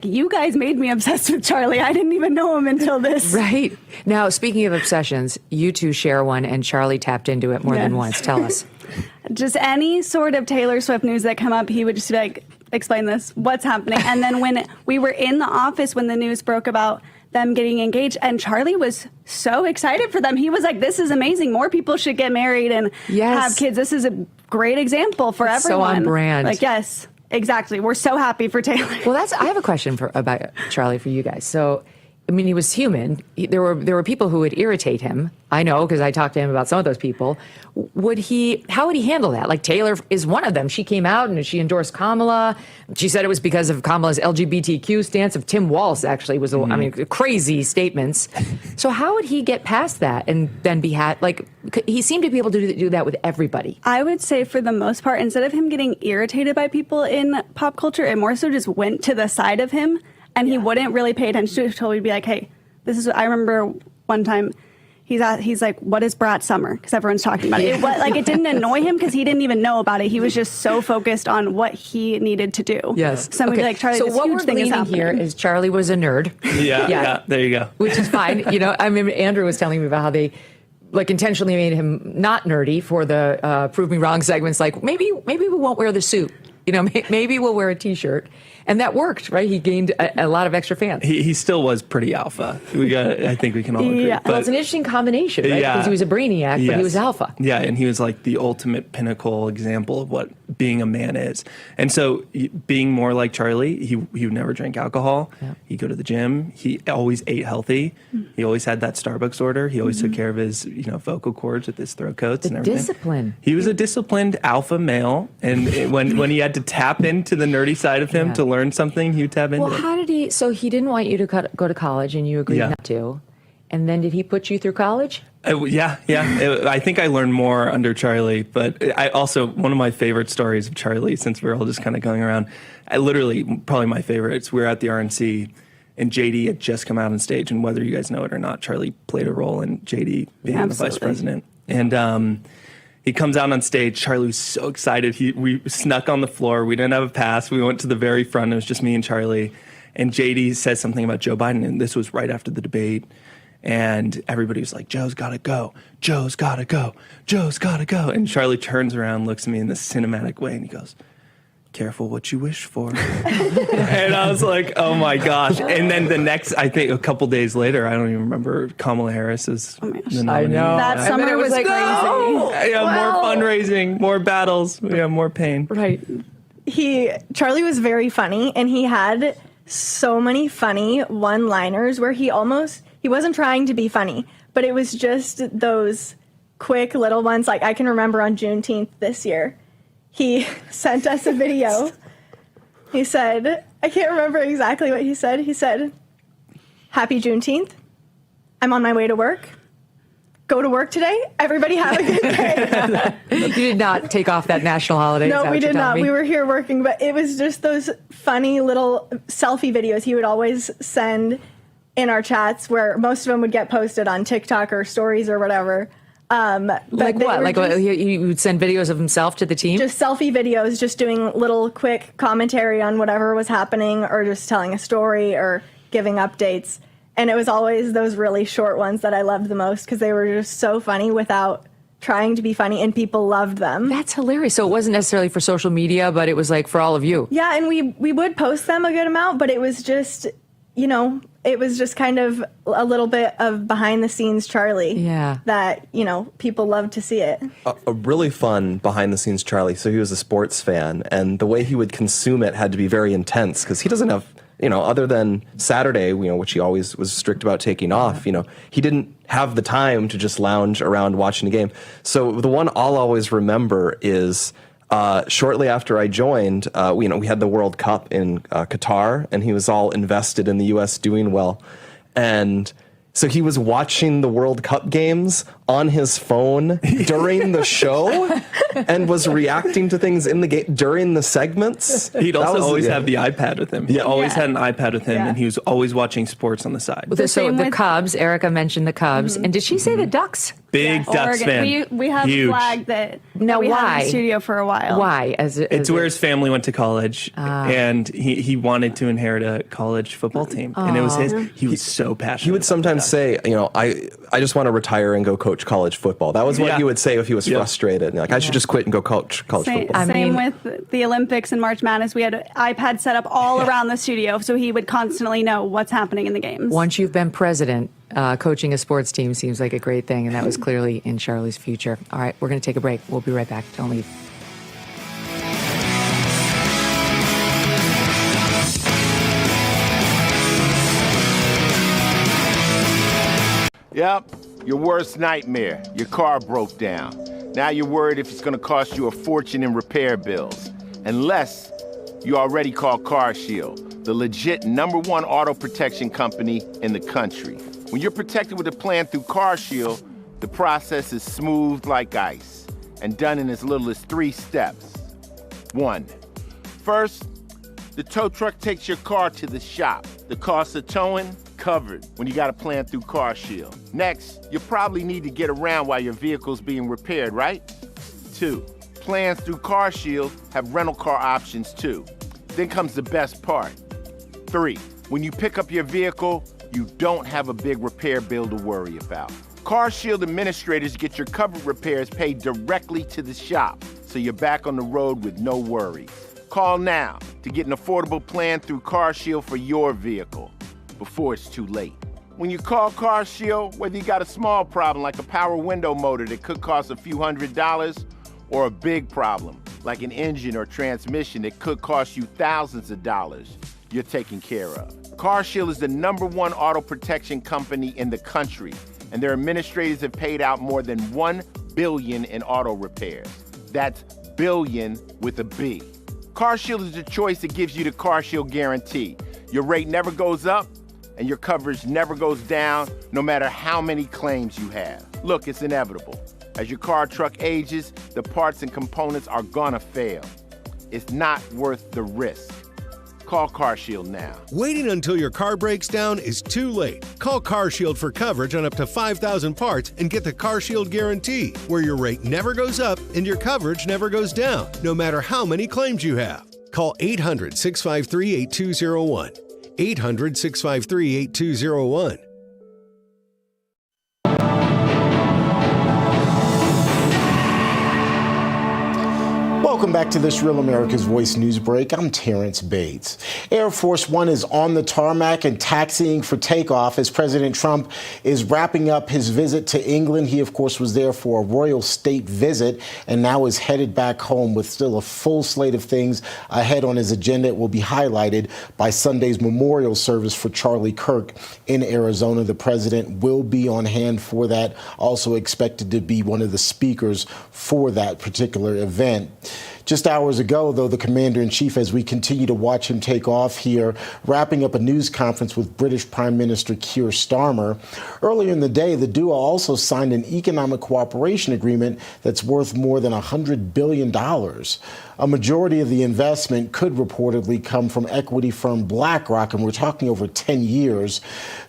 you guys made me obsessed with Charlie. I didn't even know him until this. Right. Now, speaking of obsessions, you two share one, and Charlie tapped into it more than once. Tell us. Just any sort of Taylor Swift news that come up, he would just be like, explain this, what's happening? And then when we were in the office when the news broke about them getting engaged, and Charlie was so excited for them. He was like, this is amazing. More people should get married and have kids. This is a great example for everyone. So on brand. Like, yes. Exactly. We're so happy for Taylor. Well, I have a question about Charlie for you guys. So, I mean, he was human. There were people who would irritate him. I know, because I talked to him about some of those people. How would he handle that? Like, Taylor is one of them. She came out and she endorsed Kamala. She said it was because of Kamala's LGBTQ stance. Of Tim Walz, actually, was, I mean, crazy statements. So how would he get past that and then be he seemed to be able to do that with everybody. I would say for the most part, instead of him getting irritated by people in pop culture, it more so just went to the side of him. And he wouldn't really pay attention to it until we'd be like, hey, this is what I remember one time. He's like, what is Brat Summer? Because everyone's talking about it. It didn't annoy him because he didn't even know about it. He was just so focused on what he needed to do. Yes. So we'd be like, Charlie, this huge thing is happening. So what we're gleaning here is Charlie was a nerd. Yeah, there you go. Which is fine. I mean, Andrew was telling me about how they intentionally made him not nerdy for the Prove Me Wrong segments. Like, maybe we won't wear the suit. Maybe we'll wear a T-shirt. And that worked, right? He gained a lot of extra fans. He still was pretty alpha. I think we can all agree. Yeah. Well, it's an interesting combination, right? Because he was a brainiac, but he was alpha. Yeah, and he was like the ultimate pinnacle example of what being a man is. And so being more like Charlie, he would never drink alcohol. Yeah. He'd go to the gym. He always ate healthy. He always had that Starbucks order. He always took care of his vocal cords with his throat coats and everything. Discipline. He was a disciplined alpha male. And when he had to tap into the nerdy side of him to learn something, he would tap into it. Well, how did he... So he didn't want you to go to college, and you agreed not to. And then did he put you through college? Yeah. I think I learned more under Charlie, but I also, one of my favorite stories of Charlie, since we're all just kind of going around, probably my favorites, we were at the RNC, and JD had just come out on stage, and whether you guys know it or not, Charlie played a role in JD being the vice president. And he comes out on stage. Charlie was so excited. We snuck on the floor. We didn't have a pass. We went to the very front. It was just me and Charlie. And JD says something about Joe Biden, and this was right after the debate. And everybody was like, Joe's got to go. Joe's got to go. Joe's got to go. And Charlie turns around, looks at me in this cinematic way, and he goes, careful what you wish for. And I was like, oh, my gosh. And then the next, I think a couple days later, I don't even remember, Kamala Harris is the nominee. I know. That summer was crazy. Yeah, more fundraising, more battles, more pain. Right. Charlie was very funny, and he had so many funny one-liners where he wasn't trying to be funny, but it was just those quick little ones. Like, I can remember on Juneteenth this year, he sent us a video. He said, I can't remember exactly what he said. He said, happy Juneteenth. I'm on my way to work. Go to work today. Everybody have a good day. You did not take off that national holiday. No, we did not. We were here working, but it was just those funny little selfie videos he would always send in our chats, where most of them would get posted on TikTok or stories or whatever. Like what? Like he would send videos of himself to the team? Just selfie videos, just doing little quick commentary on whatever was happening, or just telling a story or giving updates. And it was always those really short ones that I loved the most, because they were just so funny without trying to be funny, and people loved them. That's hilarious. So it wasn't necessarily for social media, but it was like for all of you. Yeah, and we would post them a good amount, but it was just, it was just kind of a little bit of behind the scenes Charlie. Yeah. That, people loved to see it. A really fun behind the scenes Charlie. So he was a sports fan, and the way he would consume it had to be very intense, because he doesn't have, other than Saturday, which he always was strict about taking off, he didn't have the time to just lounge around watching a game. So the one I'll always remember is shortly after I joined, we had the World Cup in Qatar, and he was all invested in the U.S. doing well. And so he was watching the World Cup games on his phone during the show and was reacting to things in the game during the segments. He'd also always have the iPad with him. He always had an iPad with him, and he was always watching sports on the side. So the Cubs, Erica mentioned the Cubs. And did she say the Ducks? Big Ducks Oregon. fan. We have Huge. a flag that Now, we had in why? the studio for a while. Why? It's where his family went to college, and he wanted to inherit a college football team, and it was his. He was so passionate. He would sometimes say, I just want to retire and go coach college football. That was what Yeah. he would say if he was frustrated. Like, I should just quit and go coach college football. Same with the Olympics and March Madness. We had iPads set up all around the studio, so he would constantly know what's happening in the games. Once you've been president, coaching a sports team seems like a great thing, and that was clearly in Charlie's future. All right, we're going to take a break. We'll be right back. Don't leave. Yep, your worst nightmare. Your car broke down. Now you're worried if it's going to cost you a fortune in repair bills. Unless you already called CarShield, the legit #1 auto protection company in the country. When you're protected with a plan through CarShield, the process is smooth like ice and done in as little as 3 steps. 1. First, the tow truck takes your car to the shop. The cost of towing, covered when you got a plan through CarShield. Next, you probably need to get around while your vehicle's being repaired, right? 2. Plans through CarShield have rental car options too. Then comes the best part. 3. When you pick up your vehicle, you don't have a big repair bill to worry about. CarShield administrators get your covered repairs paid directly to the shop, so you're back on the road with no worries. Call now to get an affordable plan through CarShield for your vehicle before it's too late. When you call CarShield, whether you got a small problem like a power window motor that could cost a few $100s, or a big problem like an engine or transmission that could cost you thousands of dollars, you're taken care of. CarShield is the #1 auto protection company in the country, and their administrators have paid out more than $1 billion in auto repairs. That's billion with a B. CarShield is the choice that gives you the CarShield guarantee. Your rate never goes up, and your coverage never goes down, no matter how many claims you have. Look, it's inevitable. As your car or truck ages, the parts and components are gonna fail. It's not worth the risk. Call CarShield now. Waiting until your car breaks down is too late. Call CarShield for coverage on up to 5,000 parts and get the CarShield guarantee, where your rate never goes up and your coverage never goes down, no matter how many claims you have. Call 800-653-8201. 800-653-8201. Welcome back to this Real America's Voice News Break. I'm Terrence Bates. Air Force One is on the tarmac and taxiing for takeoff as President Trump is wrapping up his visit to England. He, of course, was there for a royal state visit and now is headed back home with still a full slate of things ahead on his agenda. It will be highlighted by Sunday's memorial service for Charlie Kirk in Arizona. The president will be on hand for that, also expected to be one of the speakers for that particular event. Just hours ago, though, the commander-in-chief, as we continue to watch him take off here, wrapping up a news conference with British Prime Minister Keir Starmer. Earlier in the day, the duo also signed an economic cooperation agreement that's worth more than $100 billion. A majority of the investment could reportedly come from equity firm BlackRock, and we're talking over 10 years.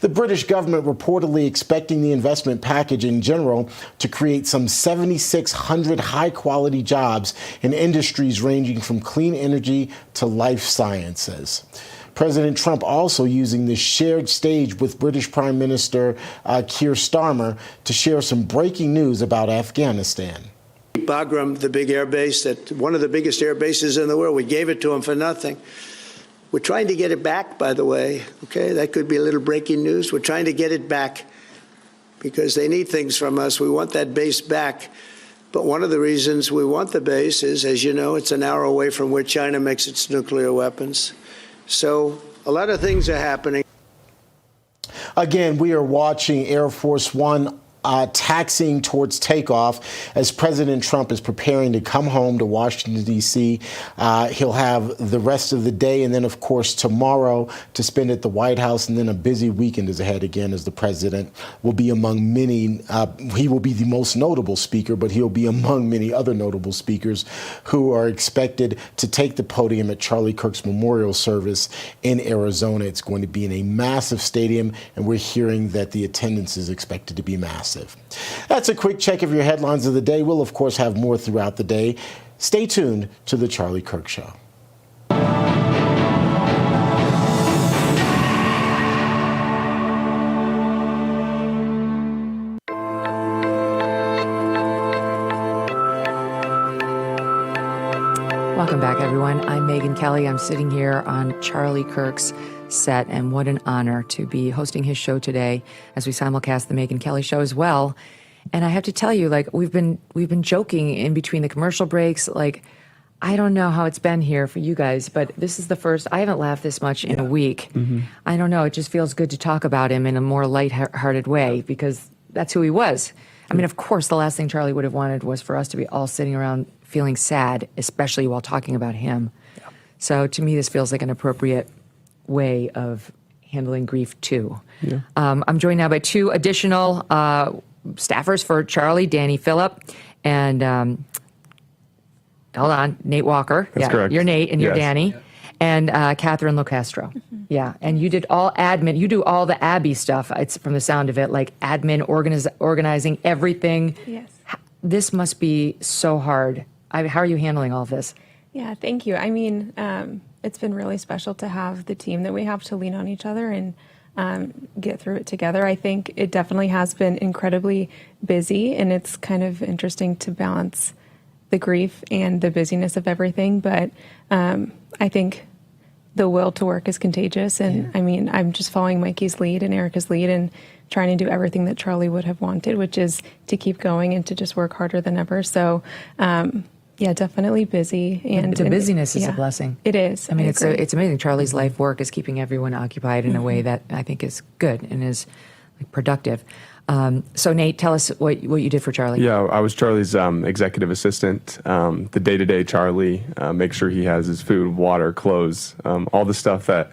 The British government reportedly expecting the investment package in general to create some 7,600 high-quality jobs in industries ranging from clean energy to life sciences. President Trump also using the shared stage with British Prime Minister Keir Starmer to share some breaking news about Afghanistan. Bagram, the big air base, one of the biggest air bases in the world. We gave it to them for nothing. We're trying to get it back, by the way. Okay, that could be a little breaking news. We're trying to get it back because they need things from us. We want that base back. But one of the reasons we want the base is, as you know, it's an hour away from where China makes its nuclear weapons. So a lot of things are happening. Again, we are watching Air Force One taxiing towards takeoff as President Trump is preparing to come home to Washington, D.C. He'll have the rest of the day and then, of course, tomorrow to spend at the White House, and then a busy weekend is ahead again as the president will be among many. He will be the most notable speaker, but he'll be among many other notable speakers who are expected to take the podium at Charlie Kirk's memorial service in Arizona. It's going to be in a massive stadium, and we're hearing that the attendance is expected to be massive. massive. That's a quick check of your headlines of the day. We'll, of course, have more throughout the day. Stay tuned to The Charlie Kirk Show. Welcome back, everyone. I'm Megyn Kelly. I'm sitting here on Charlie Kirk's set, and what an honor to be hosting his show today as we simulcast the Megyn Kelly Show as well. And I have to tell you, like, we've been joking in between the commercial breaks. Like, I don't know how it's been here for you guys, but this is the first. I haven't laughed this much in a week. I don't know. It just feels good to talk about him in a more lighthearted way because that's who he was. I mean, of course, the last thing Charlie would have wanted was for us to be all sitting around feeling sad, especially while talking about him. Yeah. So to me, this feels like an appropriate way of handling grief, too. Yeah. I'm joined now by two additional staffers for Charlie, Danny Phillip, and hold on, Nate Walker. That's correct. You're Nate, and you're Yes. Danny. And Catherine Locastro. Yeah, and you did all admin. You do all the Abby stuff. It's from the sound of it, like admin, organizing everything. Yes. This must be so hard. How are you handling all this? Yeah, thank you. I mean, it's been really special to have the team that we have to lean on each other and get through it together. I think it definitely has been incredibly busy, and it's kind of interesting to balance the grief and the busyness of everything. But I think the will to work is contagious. And I mean, I'm just following Mikey's lead and Erica's lead and trying to do everything that Charlie would have wanted, which is to keep going and to just work harder than ever. So, yeah, definitely busy. And The busyness is a yeah, blessing. It is. I mean, I it's agree. it's amazing. Charlie's life work is keeping everyone occupied in a way that I think is good and is like, productive. So Nate, tell us what you did for Charlie. Yeah, I was Charlie's executive assistant. The day-to-day Charlie, make sure he has his food, water, clothes, all the stuff that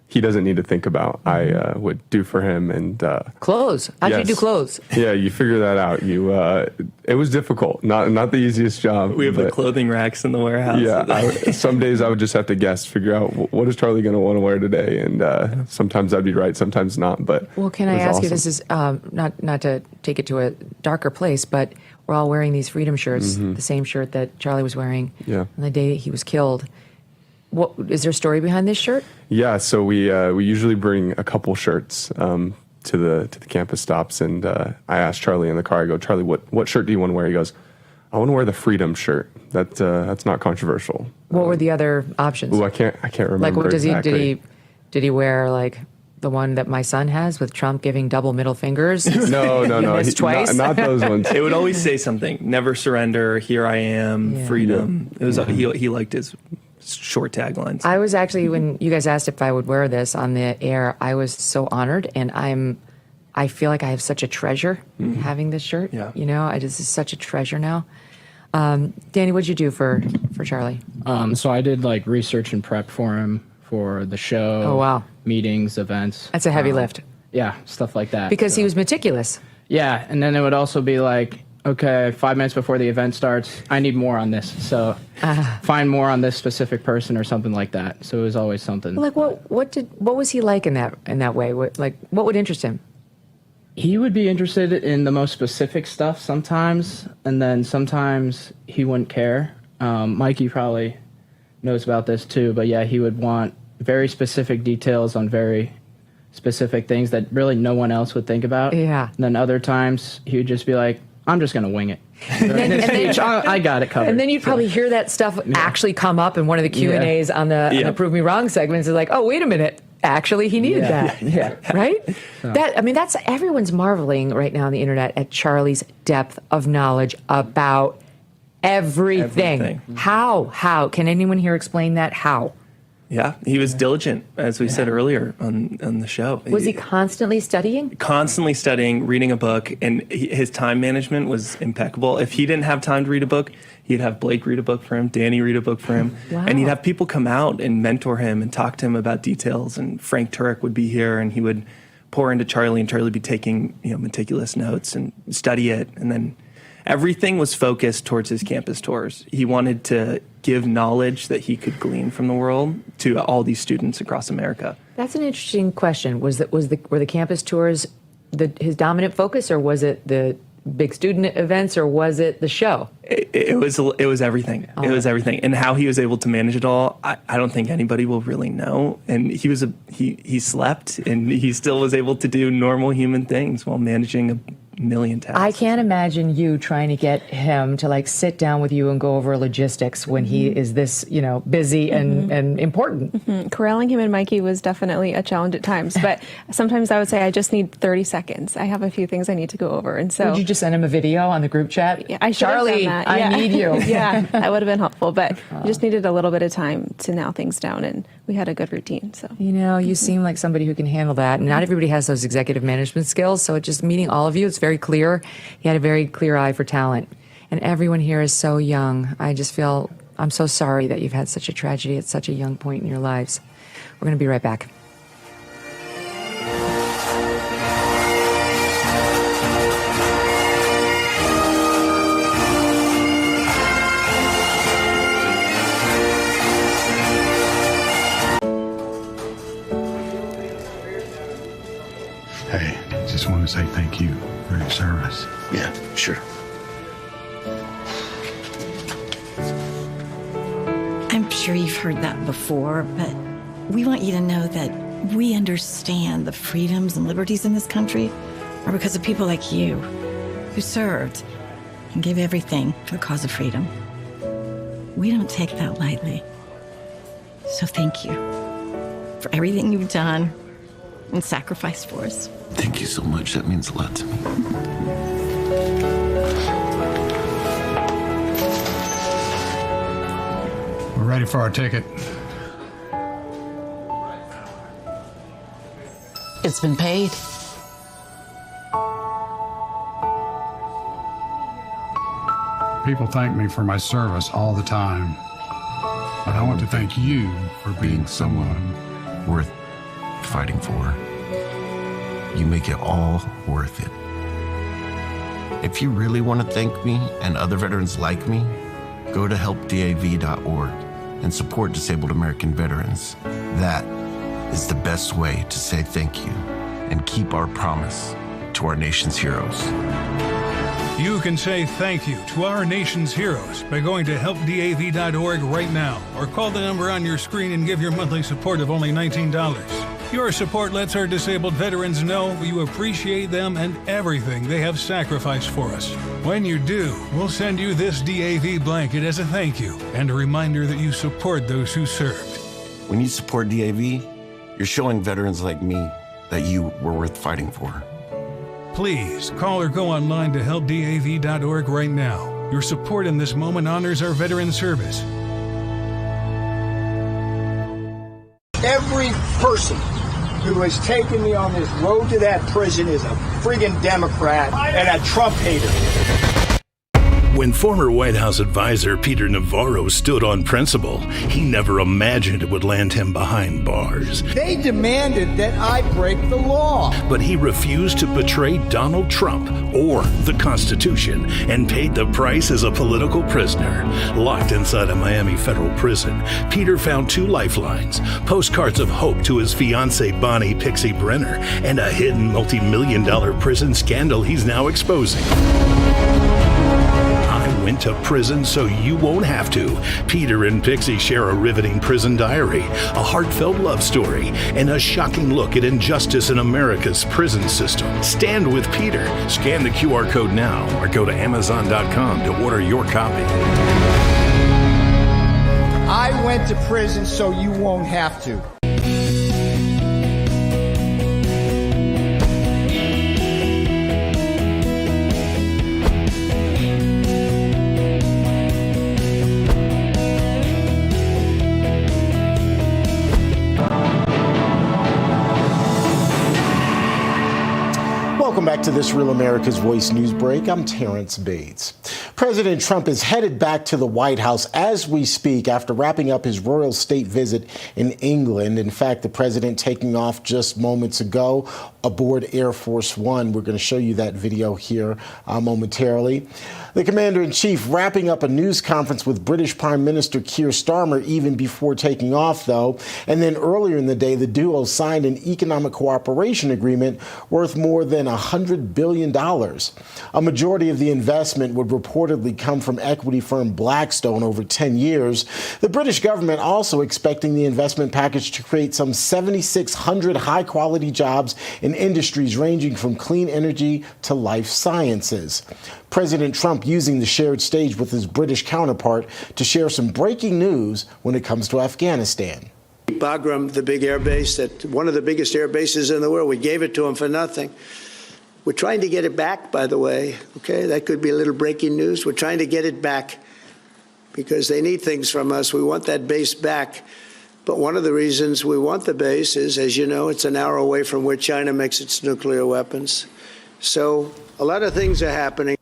he doesn't need to think about. I would do for him. And Clothes. How'd you yes. do clothes? Yeah, you figure that out. It was difficult. Not the easiest job. We have the but clothing racks in the warehouse. Yeah, some days I would just have to guess, figure out what is Charlie going to want to wear today, and sometimes I'd be right, sometimes not. But Well, can it I was ask you? awesome. This is not to take it to a darker place, but we're all wearing these freedom shirts, the same shirt that Charlie was wearing Yeah. on the day that he was killed. What is there a story behind this shirt? Yeah, so we usually bring a couple shirts to the campus stops, and I asked Charlie in the car. I go, Charlie, what shirt do you want to wear? He goes, I want to wear the freedom shirt. That's not controversial. What were the other options? Ooh, I can't remember. Like, what does exactly. did he wear? Like the one that my son has with Trump giving double middle fingers? No. missed twice? Not those ones. It would always say something: "Never surrender. Here I am. Yeah. Freedom." It was he liked his short taglines. I was actually, when you guys asked if I would wear this on the air, I was so honored, and I feel like I have such a treasure having this shirt. Yeah. You know, this is such a treasure now. Danny, what'd you do for Charlie? So I did like research and prep for him for the show. Oh, wow. Meetings, events. That's a heavy lift. Yeah, stuff like that. Because So- he was meticulous. Yeah, and then it would also be like, okay, 5 minutes before the event starts, I need more on this. So find more on this specific person or something like that. So it was always something. Like, what was he like in that way? What would interest him? He would be interested in the most specific stuff sometimes, and then sometimes he wouldn't care. Mikey probably knows about this too, but yeah, he would want very specific details on very specific things that really no one else would think about. Yeah. And then other times he would just be like, I'm just going to wing it. I got it covered. And then you'd probably hear that stuff actually come up in one of the Q&As on the Prove Me Wrong segments. It's like, oh, wait a minute. Actually, he needed that. Yeah. Right? That's everyone's marveling right now on the internet at Charlie's depth of knowledge about everything. How? Can anyone here explain that? How? Yeah, he was diligent, as we said earlier on the show. Was he constantly studying? Constantly studying, reading a book, and his time management was impeccable. If he didn't have time to read a book, he'd have Blake read a book for him, Danny read a book for him, Wow. and he'd have people come out and mentor him and talk to him about details. And Frank Turek would be here, and he would pour into Charlie, and Charlie would be taking meticulous notes and study it, and then everything was focused towards his campus tours. He wanted to give knowledge that he could glean from the world to all these students across America. That's an interesting question. Were the campus tours his dominant focus, or was it the big student events, or was it the show? It was everything. Oh. It was everything, and how he was able to manage it all, I don't think anybody will really know. And he slept, and he still was able to do normal human things while managing a million tasks. I can't imagine you trying to get him to like sit down with you and go over logistics when he is this, busy and important. Corralling him and Mikey was definitely a challenge at times, but sometimes I would say, I just need 30 seconds. I have a few things I need to go over. And so Would you just send him a video on the group chat? Yeah, I should have Charlie, done that. I need you. Yeah, that would have been helpful, but we just needed a little bit of time to nail things down, and we had a good routine. So You seem like somebody who can handle that. And not everybody has those executive management skills. So just meeting all of you, it's very clear. He had a very clear eye for talent. And everyone here is so young. I just feel, I'm so sorry that you've had such a tragedy at such a young point in your lives. We're going to be right back. Hey, just want to say thank you for your service. Yeah, sure. I'm sure you've heard that before, but we want you to know that we understand the freedoms and liberties in this country are because of people like you who served and gave everything for the cause of freedom. We don't take that lightly. So thank you for everything you've done and sacrificed for us. Thank you so much. That means a lot to me. We're ready for our ticket. It's been paid. People thank me for my service all the time. But I want to thank you for being someone Worth fighting for. You make it all worth it. If you really want to thank me and other veterans like me, go to helpdav.org and support disabled American veterans. That is the best way to say thank you and keep our promise to our nation's heroes. You can say thank you to our nation's heroes by going to helpdav.org right now, or call the number on your screen and give your monthly support of only $19. Your support lets our disabled veterans know you appreciate them and everything they have sacrificed for us. When you do, we'll send you this DAV blanket as a thank you and a reminder that you support those who served. When you support DAV, you're showing veterans like me that you were worth fighting for. Please call or go online to helpdav.org right now. Your support in this moment honors our veteran service. Every person who has taken me on this road to that prison is a friggin' Democrat and a Trump hater. When former White House advisor Peter Navarro stood on principle, he never imagined it would land him behind bars. They demanded that I break the law. But he refused to betray Donald Trump or the Constitution and paid the price as a political prisoner. Locked inside a Miami federal prison, Peter found two lifelines, postcards of hope to his fiancée Bonnie Pixie Brenner, and a hidden multi-million-dollar prison scandal he's now exposing. Went to prison so you won't have to. Peter and Pixie share a riveting prison diary, a heartfelt love story, and a shocking look at injustice in America's prison system. Stand with Peter. Scan the QR code now or go to Amazon.com to order your copy. I went to prison so you won't have to. Welcome back to this Real America's Voice news break. I'm Terrence Bates. President Trump is headed back to the White House as we speak after wrapping up his royal state visit in England. In fact, the president taking off just moments ago aboard Air Force One. We're going to show you that video here momentarily. The commander-in-chief wrapping up a news conference with British Prime Minister Keir Starmer even before taking off, though. And then earlier in the day, the duo signed an economic cooperation agreement worth more than $100 billion. A majority of the investment would reportedly come from equity firm Blackstone over 10 years. The British government also expecting the investment package to create some 7,600 high-quality jobs in industries ranging from clean energy to life sciences. President Trump using the shared stage with his British counterpart to share some breaking news when it comes to Afghanistan. Bagram, the big air base, that one of the biggest air bases in the world, we gave it to them for nothing. We're trying to get it back, by the way. Okay, that could be a little breaking news. We're trying to get it back because they need things from us. We want that base back. But one of the reasons we want the base is, as you know, it's an hour away from where China makes its nuclear weapons. So a lot of things are happening.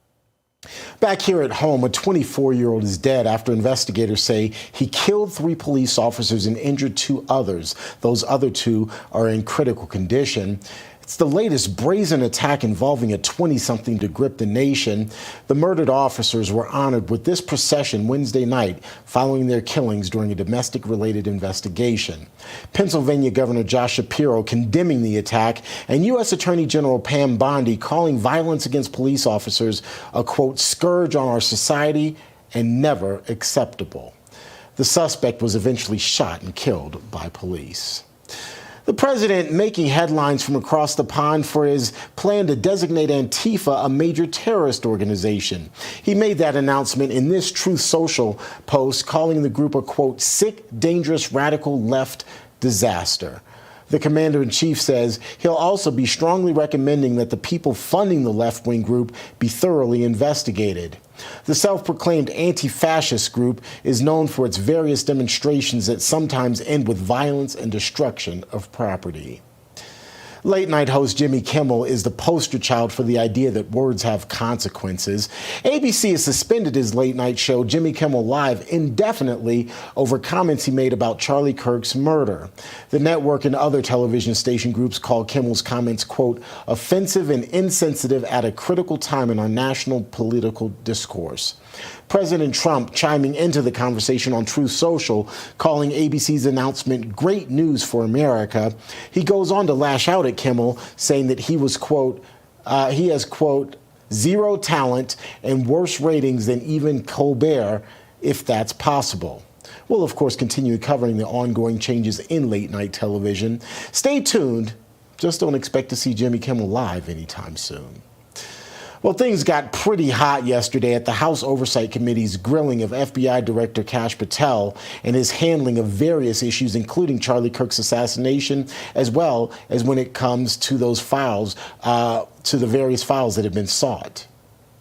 Back here at home, a 24-year-old is dead after investigators say he killed 3 police officers and injured 2 others. Those other 2 are in critical condition. It's the latest brazen attack involving a 20-something to grip the nation. The murdered officers were honored with this procession Wednesday night following their killings during a domestic-related investigation. Pennsylvania Governor Josh Shapiro condemning the attack, and U.S. Attorney General Pam Bondi calling violence against police officers a, quote, scourge on our society and never acceptable. The suspect was eventually shot and killed by police. The president making headlines from across the pond for his plan to designate Antifa a major terrorist organization. He made that announcement in this Truth Social post, calling the group a, quote, sick, dangerous, radical left disaster. The commander-in-chief says he'll also be strongly recommending that the people funding the left-wing group be thoroughly investigated. The self-proclaimed anti-fascist group is known for its various demonstrations that sometimes end with violence and destruction of property. Late-night host Jimmy Kimmel is the poster child for the idea that words have consequences. ABC has suspended his late-night show, Jimmy Kimmel Live, indefinitely over comments he made about Charlie Kirk's murder. The network and other television station groups call Kimmel's comments, quote, offensive and insensitive at a critical time in our national political discourse. President Trump chiming into the conversation on Truth Social, calling ABC's announcement great news for America. He goes on to lash out at Kimmel, saying that he was, quote, he has, quote, zero talent and worse ratings than even Colbert, if that's possible. We'll, of course, continue covering the ongoing changes in late-night television. Stay tuned. Just don't expect to see Jimmy Kimmel Live anytime soon. Well, things got pretty hot yesterday at the House Oversight Committee's grilling of FBI Director Kash Patel and his handling of various issues, including Charlie Kirk's assassination, as well as when it comes to those files, to the various files that have been sought.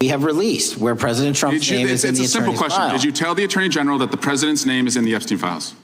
We have released where President Trump's name is in the It's a simple question. file. Did you tell the Attorney General that the President's name is in the Epstein files?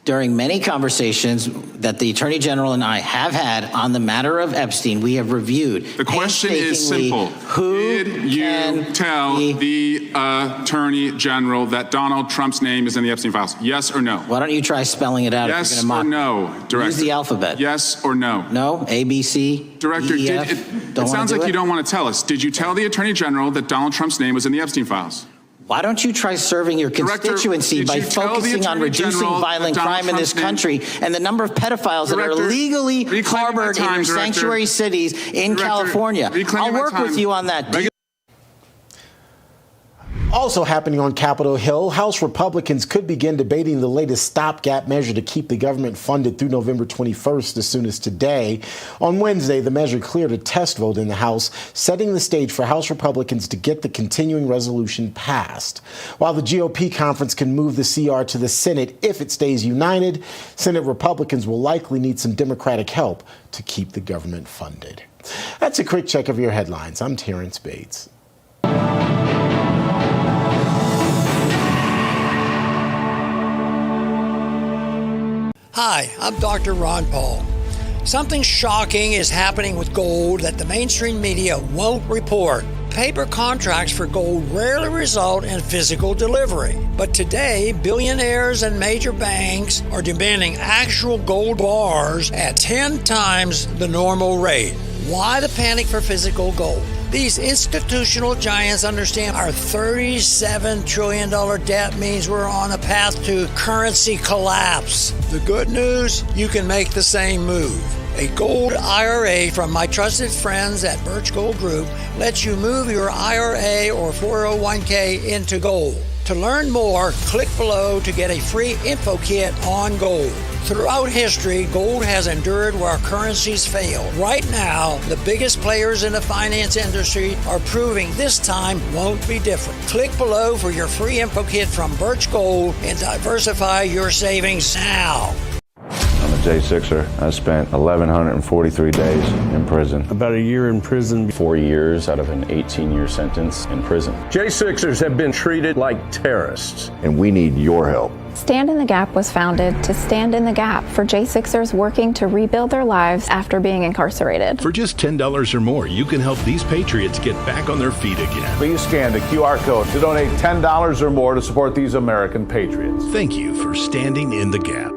During many conversations that the Attorney General and I have had on the matter of Epstein, we have reviewed. The question is simple. Who did you tell the Attorney General that Donald Trump's name is in the Epstein files? Yes or no? Why don't you try spelling it out? Yes if you're or gonna mock no, Director? Use the alphabet. Yes or no? No, A, B, C, Director, E, F. it sounds like you don't want to tell us. Did you tell the Attorney General that Donald Trump's name was in the Epstein files? Why don't you try serving your constituency by focusing on reducing violent crime in this country and the number of pedophiles that are illegally harbored in your sanctuary cities in California? I'll work with you on that. Also happening on Capitol Hill, House Republicans could begin debating the latest stopgap measure to keep the government funded through November 21st, as soon as today. On Wednesday, the measure cleared a test vote in the House, setting the stage for House Republicans to get the continuing resolution passed. While the GOP conference can move the CR to the Senate if it stays united, Senate Republicans will likely need some Democratic help to keep the government funded. That's a quick check of your headlines. I'm Terrence Bates. Hi, I'm Dr. Ron Paul. Something shocking is happening with gold that the mainstream media won't report. Paper contracts for gold rarely result in physical delivery. But today, billionaires and major banks are demanding actual gold bars at 10 times the normal rate. Why the panic for physical gold? These institutional giants understand our $37 trillion debt means we're on a path to currency collapse. The good news, you can make the same move. A gold IRA from my trusted friends at Birch Gold Group lets you move your IRA or 401k into gold. To learn more, click below to get a free info kit on gold. Throughout history, gold has endured where currencies fail. Right now, the biggest players in the finance industry are proving this time won't be different. Click below for your free info kit from Birch Gold and diversify your savings now. I'm a J6er. I spent 1,143 days in prison. About a year in prison. 4 years out of an 18-year sentence in prison. J6ers have been treated like terrorists. And we need your help. Stand in the Gap was founded to stand in the gap for J6ers working to rebuild their lives after being incarcerated. For just $10 or more, you can help these patriots get back on their feet again. Please scan the QR code to donate $10 or more to support these American patriots. Thank you for standing in the gap.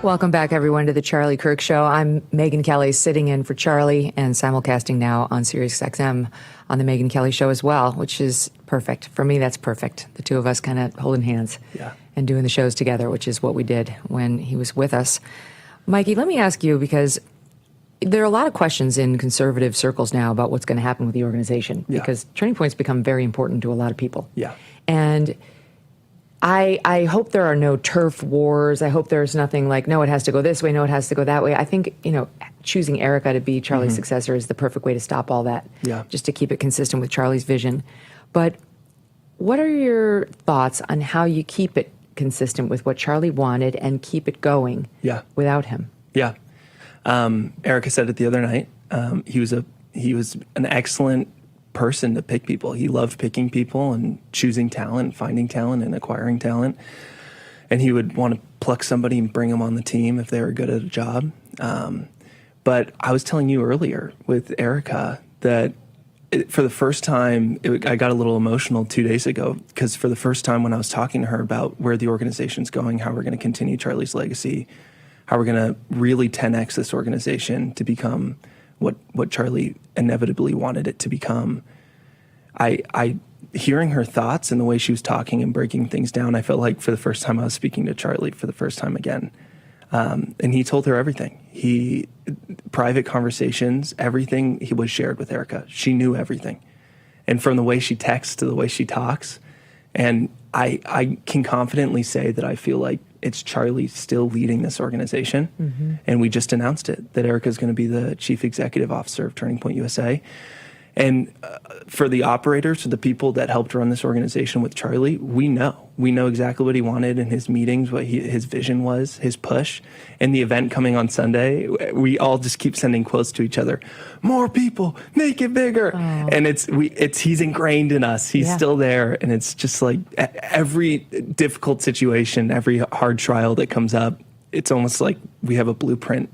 Welcome back, everyone, to the Charlie Kirk Show. I'm Megyn Kelly, sitting in for Charlie and simulcasting now on SiriusXM on the Megyn Kelly Show as well, which is perfect. For me, that's perfect. The two of us kind of holding hands and doing the shows together, which is what we did when he was with us. Mikey, let me ask you, because there are a lot of questions in conservative circles now about what's going to happen with the organization, because Turning Point's become very important to a lot of people. Yeah. And I hope there are no turf wars. I hope there's nothing like, no, it has to go this way, no, it has to go that way. I think, choosing Erica to be Charlie's successor is the perfect way to stop all that, just to keep it consistent with Charlie's vision. But what are your thoughts on how you keep it consistent with what Charlie wanted and keep it going without him? Yeah. Erica said it the other night. He was an excellent person to pick people. He loved picking people and choosing talent, finding talent and acquiring talent. And he would want to pluck somebody and bring them on the team if they were good at a job. But I was telling you earlier with Erica that for the first time, I got a little emotional 2 days ago, because for the first time when I was talking to her about where the organization's going, how we're going to continue Charlie's legacy, how we're going to really 10X this organization to become what Charlie inevitably wanted it to become. I hearing her thoughts and the way she was talking and breaking things down, I felt like for the first time I was speaking to Charlie for the first time again. And he told her everything. Private conversations, everything he was shared with Erica. She knew everything. And from the way she texts to the way she talks. And I can confidently say that I feel like it's Charlie still leading this organization. Mm-hmm. And we just announced it, that Erica's going to be the chief executive officer of Turning Point USA. And for the operators, for the people that helped run this organization with Charlie, we know exactly what he wanted in his meetings, what his vision was, his push. And the event coming on Sunday, we all just keep sending quotes to each other. More people, make it bigger. Oh. And he's ingrained in us. He's still there. And it's just like every difficult situation, every hard trial that comes up, it's almost like we have a blueprint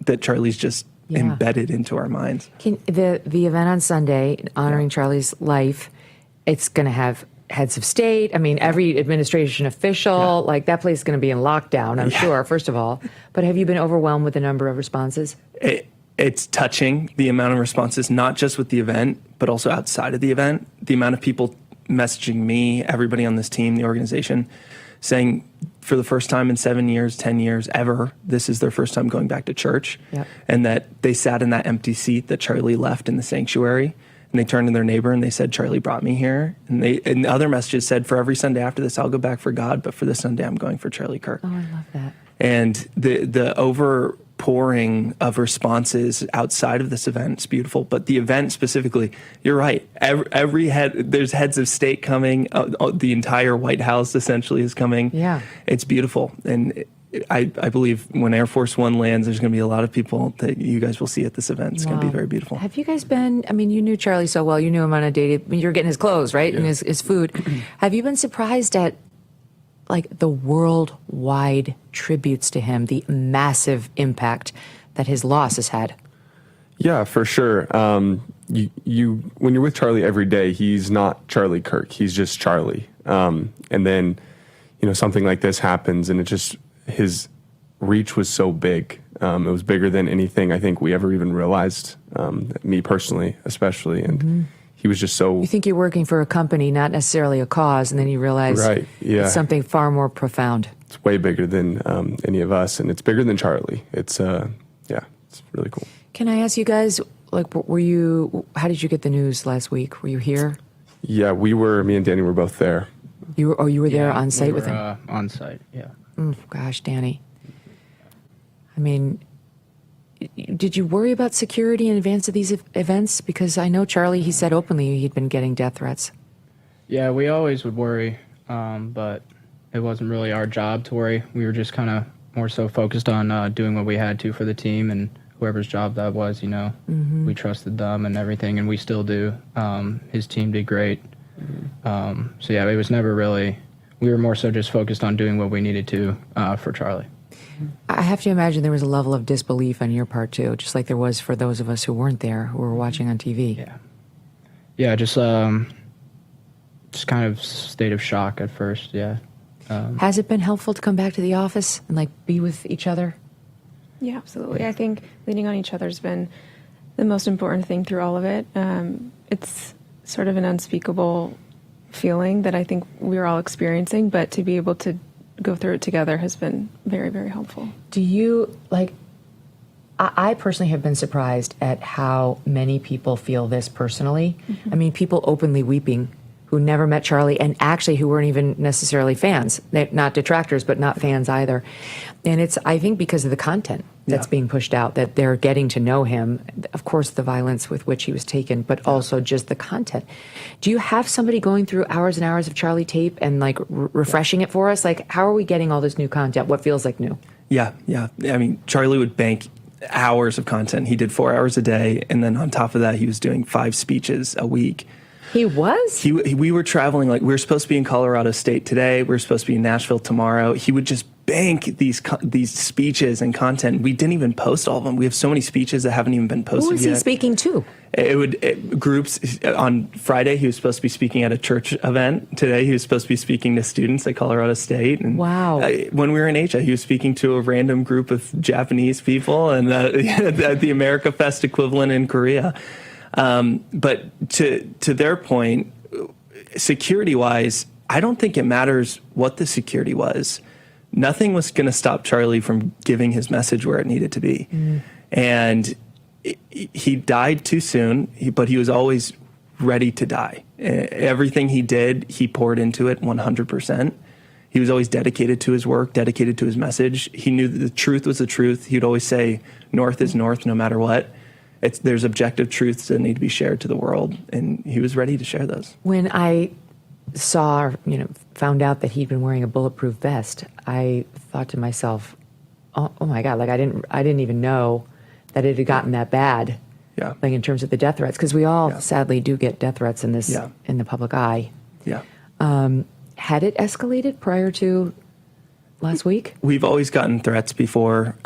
that Charlie's just embedded into our minds. The event on Sunday, honoring Charlie's life, it's going to have heads of state. I mean, every administration official, like that place is going to be in lockdown, I'm sure, first of all. But have you been overwhelmed with the number of responses? It's touching, the amount of responses, not just with the event, but also outside of the event. The amount of people messaging me, everybody on this team, the organization, saying for the first time in 7 years, 10 years, ever, this is their first time going back to church. Yep. And that they sat in that empty seat that Charlie left in the sanctuary. And they turned to their neighbor and they said, Charlie brought me here. And other messages said, for every Sunday after this, I'll go back for God. But for this Sunday, I'm going for Charlie Kirk. Oh, I love that. And the overpouring of responses outside of this event is beautiful. But the event specifically, you're right. There's heads of state coming. The entire White House essentially is coming. Yeah. It's beautiful. And I believe when Air Force One lands, there's going to be a lot of people that you guys will see at this event. It's going to be very beautiful. Have you guys been, I mean, you knew Charlie so well. You knew him on a daily, you're getting his clothes, right? Yeah. And his food. Have you been surprised at like the worldwide tributes to him, the massive impact that his loss has had? Yeah, for sure. you when you're with Charlie every day, he's not Charlie Kirk. He's just Charlie. And then, something like this happens, and his reach was so big. It was bigger than anything I think we ever even realized. Me personally, especially, and he was just so. You think you're working for a company, not necessarily a cause, and then you realize it's something far more profound. It's way bigger than any of us, and it's bigger than Charlie. It's it's really cool. Can I ask you guys, how did you get the news last week? Were you here? Yeah, me and Danny were both there. You were there on site with him? On site, yeah. Gosh, Danny. I mean, did you worry about security in advance of these events? Because I know Charlie, he said openly he'd been getting death threats. Yeah, we always would worry, but it wasn't really our job to worry. We were just kind of more so focused on doing what we had to for the team, and whoever's job that was, we trusted them and everything, and we still do. His team did great. So yeah, it was never really, we were more so just focused on doing what we needed to for Charlie. I have to imagine there was a level of disbelief on your part too, just like there was for those of us who weren't there, who were watching on TV. Yeah, just kind of state of shock at first, yeah. Has it been helpful to come back to the office and be with each other? Yeah, absolutely. I think leaning on each other has been the most important thing through all of it. It's sort of an unspeakable feeling that I think we're all experiencing, but to be able to go through it together has been very, very helpful. Do you, I personally have been surprised at how many people feel this personally. I mean, people openly weeping who never met Charlie and actually who weren't even necessarily fans. They're not detractors, but not fans either. And it's, I think, because of the content that's being pushed out, that they're getting to know him. Of course, the violence with which he was taken, but also just the content. Do you have somebody going through hours and hours of Charlie tape and refreshing it for us? How are we getting all this new content? What feels like new? Yeah. I mean, Charlie would bank hours of content. He did 4 hours a day, and then on top of that, he was doing 5 speeches a week. He was? We were traveling, we were supposed to be in Colorado State today. We were supposed to be in Nashville tomorrow. He would just bank these speeches and content. We didn't even post all of them. We have so many speeches that haven't even been posted yet. Who was he speaking to? Groups. On Friday, he was supposed to be speaking at a church event. Today, he was supposed to be speaking to students at Colorado State. And wow. When we were in Asia, he was speaking to a random group of Japanese people and at the America Fest equivalent in Korea. But to their point, security-wise, I don't think it matters what the security was. Nothing was going to stop Charlie from giving his message where it needed to be. And he died too soon, but he was always ready to die. Everything he did, he poured into it 100%. He was always dedicated to his work, dedicated to his message. He knew that the truth was the truth. He'd always say, North is North no matter what. There's objective truths that need to be shared to the world, and he was ready to share those. When I found out that he'd been wearing a bulletproof vest, I thought to myself, oh my God, I didn't even know that it had gotten that bad. Yeah. In terms of the death threats, because we all sadly do get death threats in this in the public eye. Yeah. Had it escalated prior to last week? We've always gotten threats before.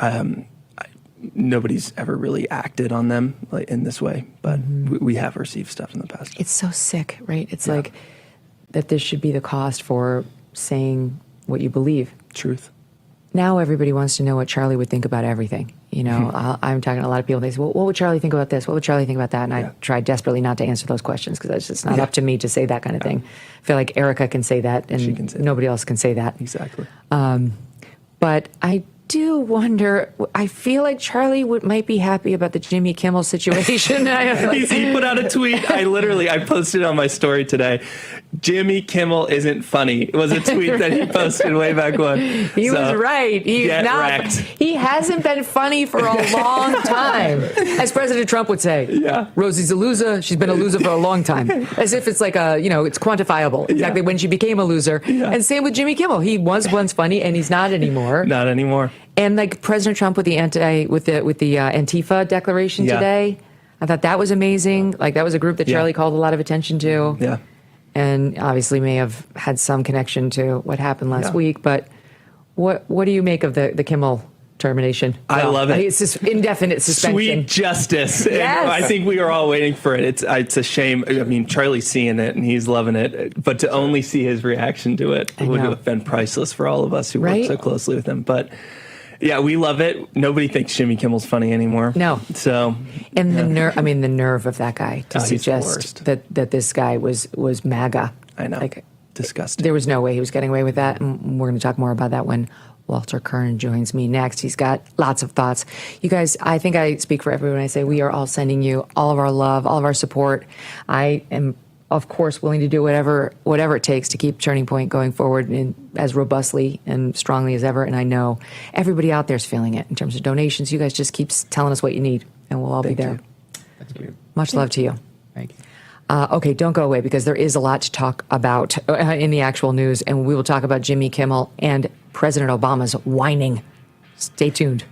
Nobody's ever really acted on them in this way, but we have received stuff in the past. It's so sick, right? It's like that this should be the cost for saying what you believe. Truth. Now everybody wants to know what Charlie would think about everything. I'm talking to a lot of people, they say, well, what would Charlie think about this? What would Charlie think about that? And I try desperately not to answer those questions because it's not up to me to say that kind of thing. I feel like Erica can say that and nobody else can say that. Exactly. But I do wonder, I feel like Charlie might be happy about the Jimmy Kimmel situation. He put out a tweet. I posted on my story today. Jimmy Kimmel isn't funny. It was a tweet that he posted way back when. He was right. He hasn't been funny for a long time. As President Trump would say. Yeah. Rosie's a loser. She's been a loser for a long time. As if it's it's quantifiable. Exactly when she became a loser. Yeah. And same with Jimmy Kimmel. He was once funny and he's not anymore. Not anymore. And President Trump with the Antifa declaration today, I thought that was amazing. That was a group that Charlie called a lot of attention to. Yeah. And obviously may have had some connection to what happened last week. But what do you make of the Kimmel termination. I love it. It's just indefinite suspension. Sweet justice. Yes. I think we are all waiting for it. It's a shame. I mean, Charlie's seeing it and he's loving it, but to only see his reaction to it would have been priceless for all of us who work so closely with him. But yeah, we love it. Nobody thinks Jimmy Kimmel's funny anymore. No. So, and the nerve of that guy to suggest that this guy was MAGA. I know. Like, disgusting. There was no way he was getting away with that. And we're going to talk more about that when Walter Kern joins me next. He's got lots of thoughts. You guys, I think I speak for everyone when I say we are all sending you all of our love, all of our support. I am, of course, willing to do whatever it takes to keep Turning Point going forward as robustly and strongly as ever. And I know everybody out there is feeling it in terms of donations. You guys just keep telling us what you need, and we'll all be there. Much love to you. Thank you. Okay, don't go away because there is a lot to talk about in the actual news, and we will talk about Jimmy Kimmel and President Obama's whining. Stay tuned.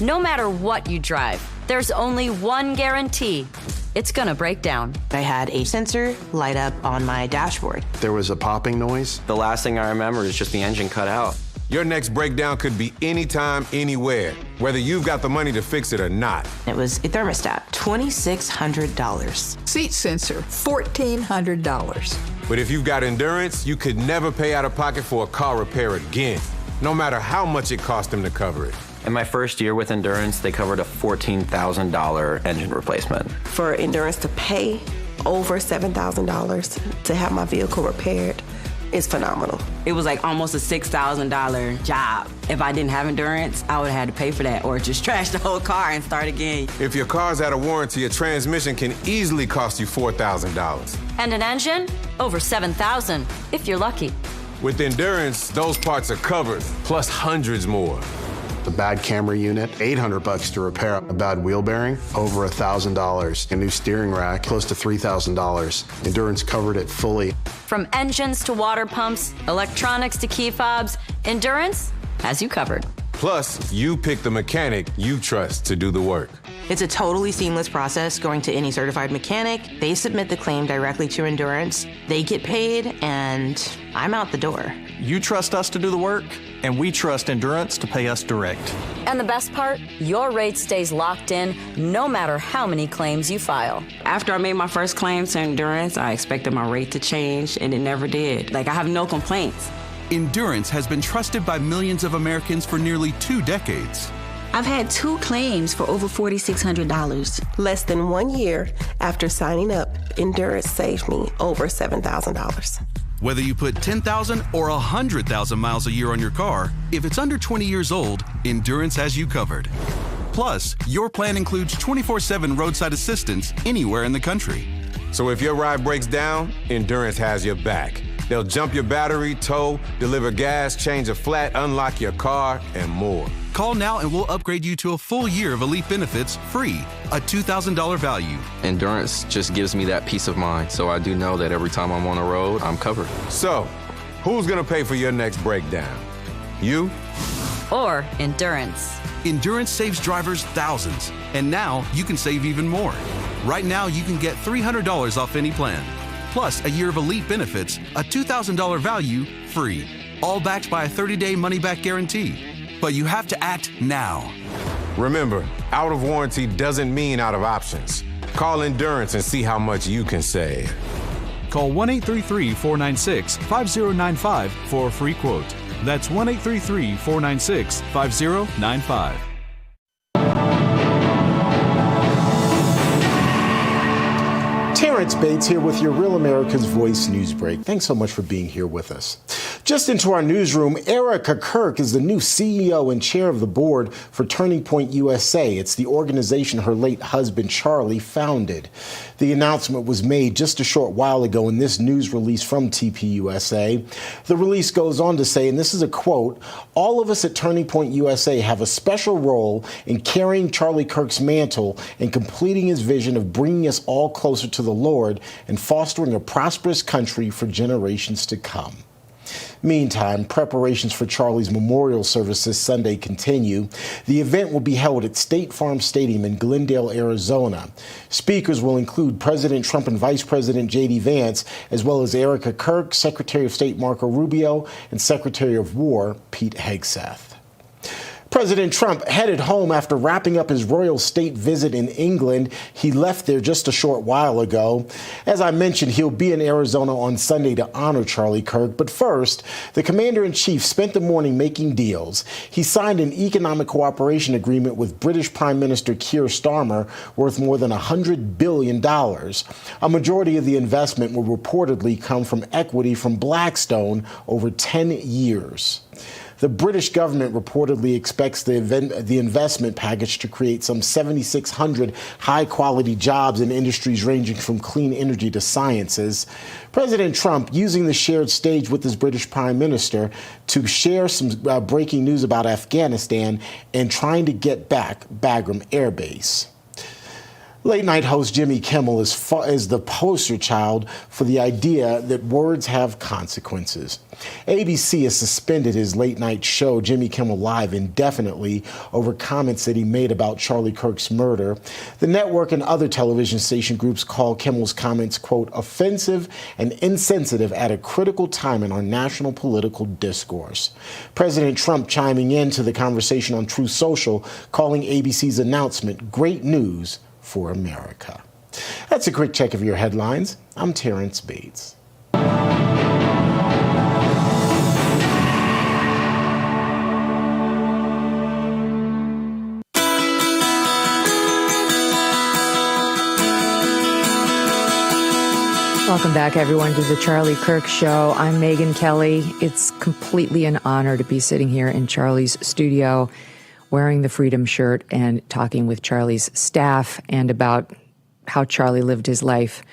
No matter what you drive, there's only one guarantee. It's gonna break down. I had a sensor light up on my dashboard. There was a popping noise. The last thing I remember is just the engine cut out. Your next breakdown could be anytime, anywhere, whether you've got the money to fix it or not. It was a thermostat, $2,600. Seat sensor, $1,400. But if you've got endurance, you could never pay out of pocket for a car repair again, no matter how much it cost them to cover it. In my first year with Endurance, they covered a $14,000 engine replacement. For Endurance to pay over $7,000 to have my vehicle repaired is phenomenal. It was like almost a $6,000 job. If I didn't have Endurance, I would have had to pay for that or just trash the whole car and start again. If your car's out of warranty, a transmission can easily cost you $4,000. And an engine? Over $7,000, if you're lucky. With Endurance, those parts are covered, plus hundreds more. The bad camera unit, $800 to repair. A bad wheel bearing, over $1,000. A new steering rack, close to $3,000. Endurance covered it fully. From engines to water pumps, electronics to key fobs, Endurance has you covered. Plus, you pick the mechanic you trust to do the work. It's a totally seamless process going to any certified mechanic. They submit the claim directly to Endurance. They get paid, and I'm out the door. You trust us to do the work, and we trust Endurance to pay us direct. And the best part, your rate stays locked in no matter how many claims you file. After I made my first claim to Endurance, I expected my rate to change, and it never did. Like, I have no complaints. Endurance has been trusted by millions of Americans for nearly 2 decades. I've had 2 claims for over $4,600. Less than 1 year after signing up, Endurance saved me over $7,000. Whether you put 10,000 or 100,000 miles a year on your car, if it's under 20 years old, Endurance has you covered. Plus, your plan includes 24/7 roadside assistance anywhere in the country. So if your ride breaks down, Endurance has your back. They'll jump your battery, tow, deliver gas, change a flat, unlock your car, and more. Call now and we'll upgrade you to a full year of elite benefits free, a $2,000 value. Endurance just gives me that peace of mind, so I do know that every time I'm on the road, I'm covered. So, who's gonna pay for your next breakdown? You? Or Endurance. Endurance saves drivers thousands, and now you can save even more. Right now, you can get $300 off any plan, plus a year of elite benefits, a $2,000 value free, all backed by a 30-day money-back guarantee. But you have to act now. Remember, out of warranty doesn't mean out of options. Call Endurance and see how much you can save. Call 1-833-496-5095 for a free quote. That's 1-833-496-5095. Terrence Bates here with your Real America's Voice news break. Thanks so much for being here with us. Just into our newsroom, Erica Kirk is the new CEO and chair of the board for Turning Point USA. It's the organization her late husband, Charlie, founded. The announcement was made just a short while ago in this news release from TPUSA. The release goes on to say, and this is a quote, "All of us at Turning Point USA have a special role in carrying Charlie Kirk's mantle and completing his vision of bringing us all closer to the Lord and fostering a prosperous country for generations to come." Meantime, preparations for Charlie's memorial service this Sunday continue. The event will be held at State Farm Stadium in Glendale, Arizona. Speakers will include President Trump and Vice President J.D. Vance, as well as Erica Kirk, Secretary of State Marco Rubio, and Secretary of War Pete Hegseth. President Trump headed home after wrapping up his royal state visit in England. He left there just a short while ago. As I mentioned, he'll be in Arizona on Sunday to honor Charlie Kirk. But first, the commander-in-chief spent the morning making deals. He signed an economic cooperation agreement with British Prime Minister Keir Starmer worth more than $100 billion. A majority of the investment will reportedly come from equity from Blackstone over 10 years. The British government reportedly expects the investment package to create some 7,600 high-quality jobs in industries ranging from clean energy to sciences. President Trump using the shared stage with his British Prime Minister to share some breaking news about Afghanistan and trying to get back Bagram Air Base. Late-night host Jimmy Kimmel is the poster child for the idea that words have consequences. ABC has suspended his late-night show, Jimmy Kimmel Live, indefinitely over comments that he made about Charlie Kirk's murder. The network and other television station groups call Kimmel's comments, quote, offensive and insensitive at a critical time in our national political discourse. President Trump chiming into the conversation on Truth Social, calling ABC's announcement great news for America. That's a quick check of your headlines. I'm Terrence Bates. Welcome back, everyone, to the Charlie Kirk Show. I'm Megyn Kelly. It's completely an honor to be sitting here in Charlie's studio, wearing the Freedom shirt and talking with Charlie's staff and about how Charlie lived his life.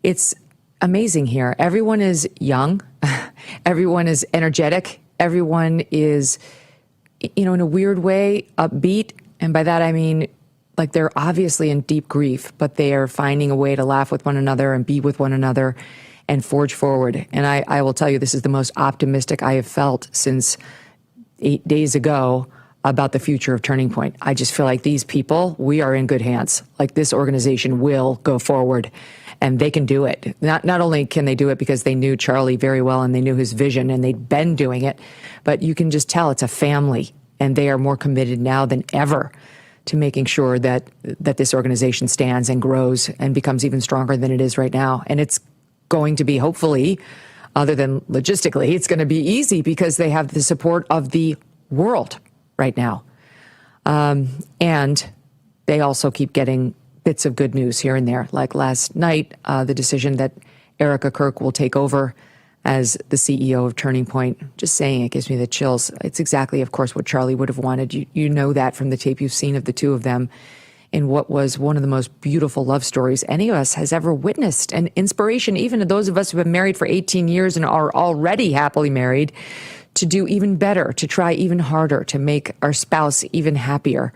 It's amazing here. Everyone is young. Everyone is energetic. Everyone is, in a weird way, upbeat. And by that, I mean, like, they're obviously in deep grief, but they are finding a way to laugh with one another and be with one another and forge forward. And I will tell you, this is the most optimistic I have felt since 8 days ago about the future of Turning Point. I just feel like these people, we are in good hands. Like, this organization will go forward and they can do it. Not only can they do it because they knew Charlie very well and they knew his vision and they'd been doing it, but you can just tell it's a family and they are more committed now than ever to making sure that this organization stands and grows and becomes even stronger than it is right now. And it's going to be, hopefully, other than logistically, it's going to be easy because they have the support of the world right now. And they also keep getting bits of good news here and there. Like last night, the decision that Erica Kirk will take over as the CEO of Turning Point. Just saying it gives me the chills. It's exactly, of course, what Charlie would have wanted. You know that from the tape you've seen of the two of them in what was one of the most beautiful love stories any of us has ever witnessed. And inspiration, even to those of us who have been married for 18 years and are already happily married, to do even better, to try even harder, to make our spouse even happier.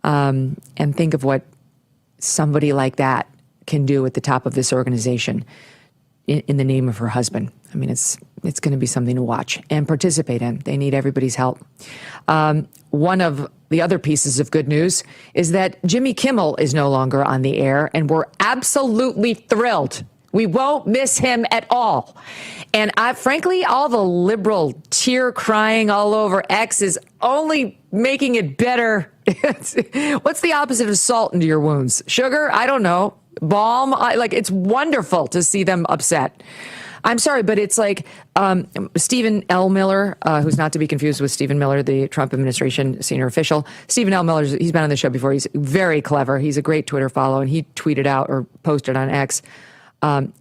And think of what somebody like that can do at the top of this organization in the name of her husband. I mean, it's going to be something to watch and participate in. They need everybody's help. One of the other pieces of good news is that Jimmy Kimmel is no longer on the air, and we're absolutely thrilled. We won't miss him at all. And frankly, all the liberal tear crying all over X is only making it better. What's the opposite of salt into your wounds? Sugar? I don't know. Balm? It's wonderful to see them upset. I'm sorry, but it's like Stephen L. Miller, who's not to be confused with Stephen Miller, the Trump administration senior official. Stephen L. Miller, he's been on the show before. He's very clever. He's a great Twitter follow, and he tweeted out or posted on X,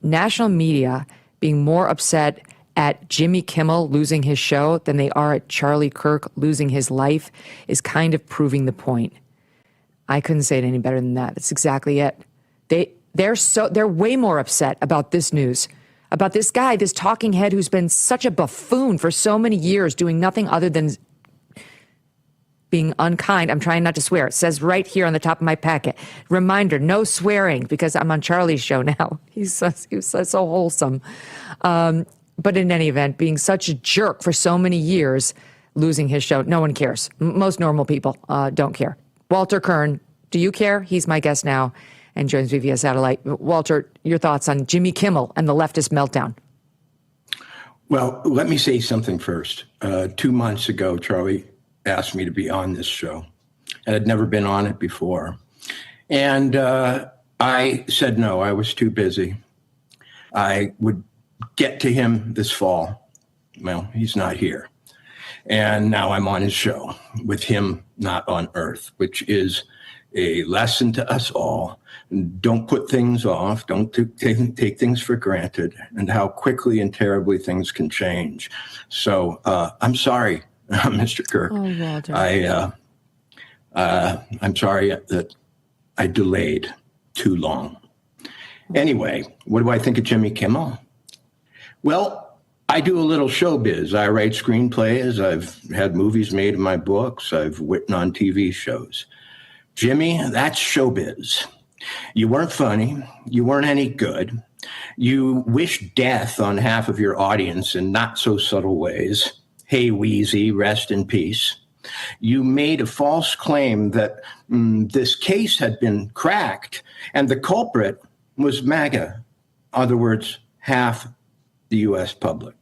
national media being more upset at Jimmy Kimmel losing his show than they are at Charlie Kirk losing his life is kind of proving the point. I couldn't say it any better than that. That's exactly it. They're way more upset about this news, about this guy, this talking head who's been such a buffoon for so many years, doing nothing other than being unkind. I'm trying not to swear. It says right here on the top of my packet, reminder, no swearing, because I'm on Charlie's show now. He's so wholesome. But in any event, being such a jerk for so many years, losing his show, no one cares. Most normal people don't care. Walter Kern, do you care? He's my guest now and joins me via satellite. Walter, your thoughts on Jimmy Kimmel and the leftist meltdown? Well, let me say something first. 2 months ago, Charlie asked me to be on this show. I had never been on it before. And I said no, I was too busy. I would get to him this fall. Well, he's not here. And now I'm on his show with him not on Earth, which is a lesson to us all. Don't put things off. Don't take things for granted, and how quickly and terribly things can change. So I'm sorry, Mr. Kirk. Oh, Walter. I'm sorry that I delayed too long. Anyway, what do I think of Jimmy Kimmel? Well, I do a little showbiz. I write screenplays. I've had movies made of my books. I've written on TV shows. Jimmy, that's showbiz. You weren't funny. You weren't any good. You wished death on half of your audience in not so subtle ways. Hey, Wheezy, rest in peace. You made a false claim that this case had been cracked and the culprit was MAGA. In other words, half the U.S. public.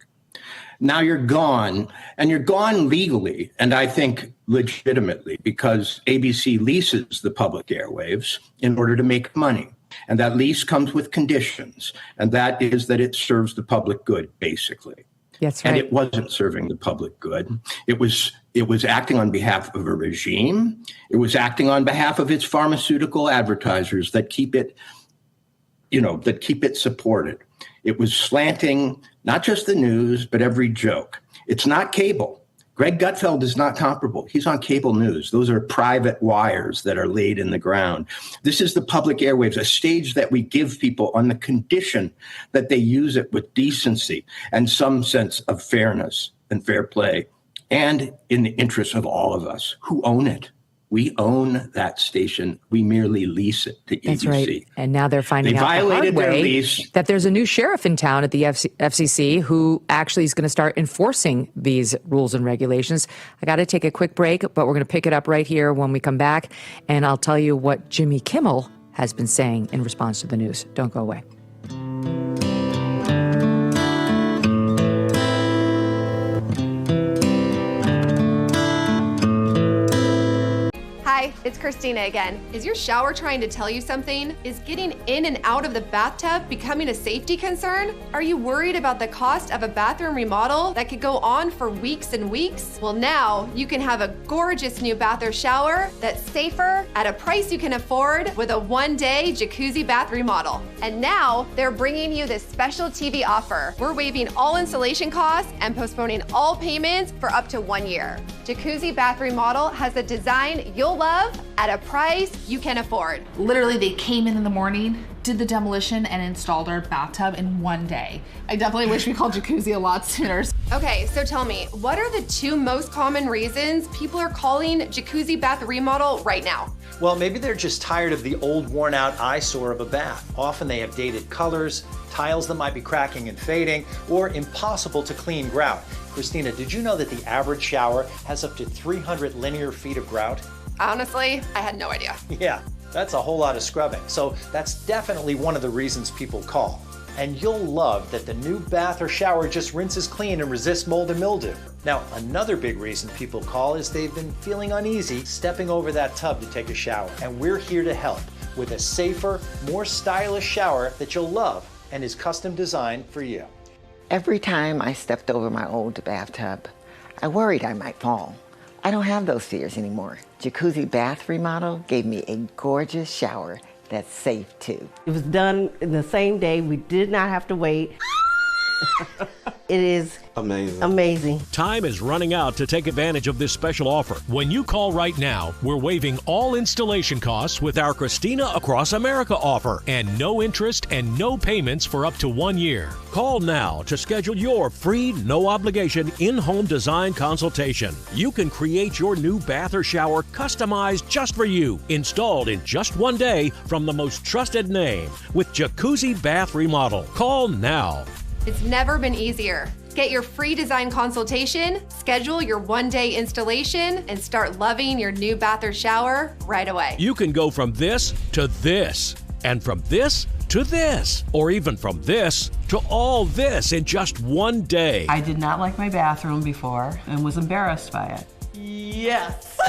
Now you're gone, and you're gone legally, and I think legitimately, because ABC leases the public airwaves in order to make money. And that lease comes with conditions, and that is that it serves the public good, basically. That's right. And it wasn't serving the public good. It was acting on behalf of a regime. It was acting on behalf of its pharmaceutical advertisers that keep it supported. It was slanting not just the news, but every joke. It's not cable. Greg Gutfeld is not comparable. He's on cable news. Those are private wires that are laid in the ground. This is the public airwaves, a stage that we give people on the condition that they use it with decency and some sense of fairness and fair play, and in the interest of all of us who own it. We own that station. We merely lease it to EBC. That's right. And now they're finding out the hard way that there's a new sheriff in town at the FCC who actually is going to start enforcing these rules and regulations. I got to take a quick break, but we're going to pick it up right here when we come back. And I'll tell you what Jimmy Kimmel has been saying in response to the news. Don't go away. Hi, it's Christina again. Is your shower trying to tell you something? Is getting in and out of the bathtub becoming a safety concern? Are you worried about the cost of a bathroom remodel that could go on for weeks and weeks? Well, now you can have a gorgeous new bath or shower that's safer at a price you can afford with a one-day jacuzzi bath remodel. And now they're bringing you this special TV offer. We're waiving all installation costs and postponing all payments for up to 1 year. Jacuzzi bath remodel has a design you'll love at a price you can afford. Literally, they came in the morning, did the demolition, and installed our bathtub in 1 day. I definitely wish we called jacuzzi a lot sooner. Okay, so tell me, what are the 2 most common reasons people are calling jacuzzi bath remodel right now? Well, maybe they're just tired of the old, worn-out eyesore of a bath. Often they have dated colors, tiles that might be cracking and fading, or impossible to clean grout. Christina, did you know that the average shower has up to 300 linear feet of grout? Honestly, I had no idea. Yeah, that's a whole lot of scrubbing. So that's definitely one of the reasons people call. And you'll love that the new bath or shower just rinses clean and resists mold and mildew. Now, another big reason people call is they've been feeling uneasy stepping over that tub to take a shower. And we're here to help with a safer, more stylish shower that you'll love and is custom designed for you. Every time I stepped over my old bathtub, I worried I might fall. I don't have those fears anymore. Jacuzzi bath remodel gave me a gorgeous shower that's safe too. It was done in the same day. We did not have to wait. It is amazing. Time is running out to take advantage of this special offer. When you call right now, we're waiving all installation costs with our Christina Across America offer and no interest and no payments for up to 1 year. Call now to schedule your free, no obligation in-home design consultation. You can create your new bath or shower customized just for you, installed in just 1 day from the most trusted name with Jacuzzi Bath Remodel. Call now. It's never been easier. Get your free design consultation, schedule your one-day installation, and start loving your new bath or shower right away. You can go from this to this, and from this to this, or even from this to all this in just one day. I did not like my bathroom before and was embarrassed by it. Yes.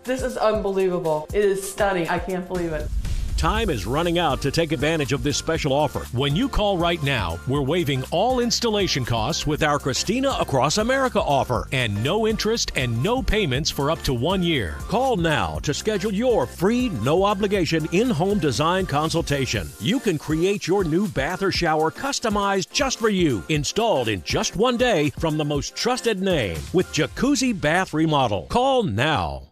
This is unbelievable. It is stunning. I can't believe it. Time is running out to take advantage of this special offer. When you call right now, we're waiving all installation costs with our Christina Across America offer, and no interest and no payments for up to 1 year. Call now to schedule your free, no obligation in-home design consultation. You can create your new bath or shower customized just for you, installed in just 1 day from the most trusted name with Jacuzzi Bath Remodel. Call now.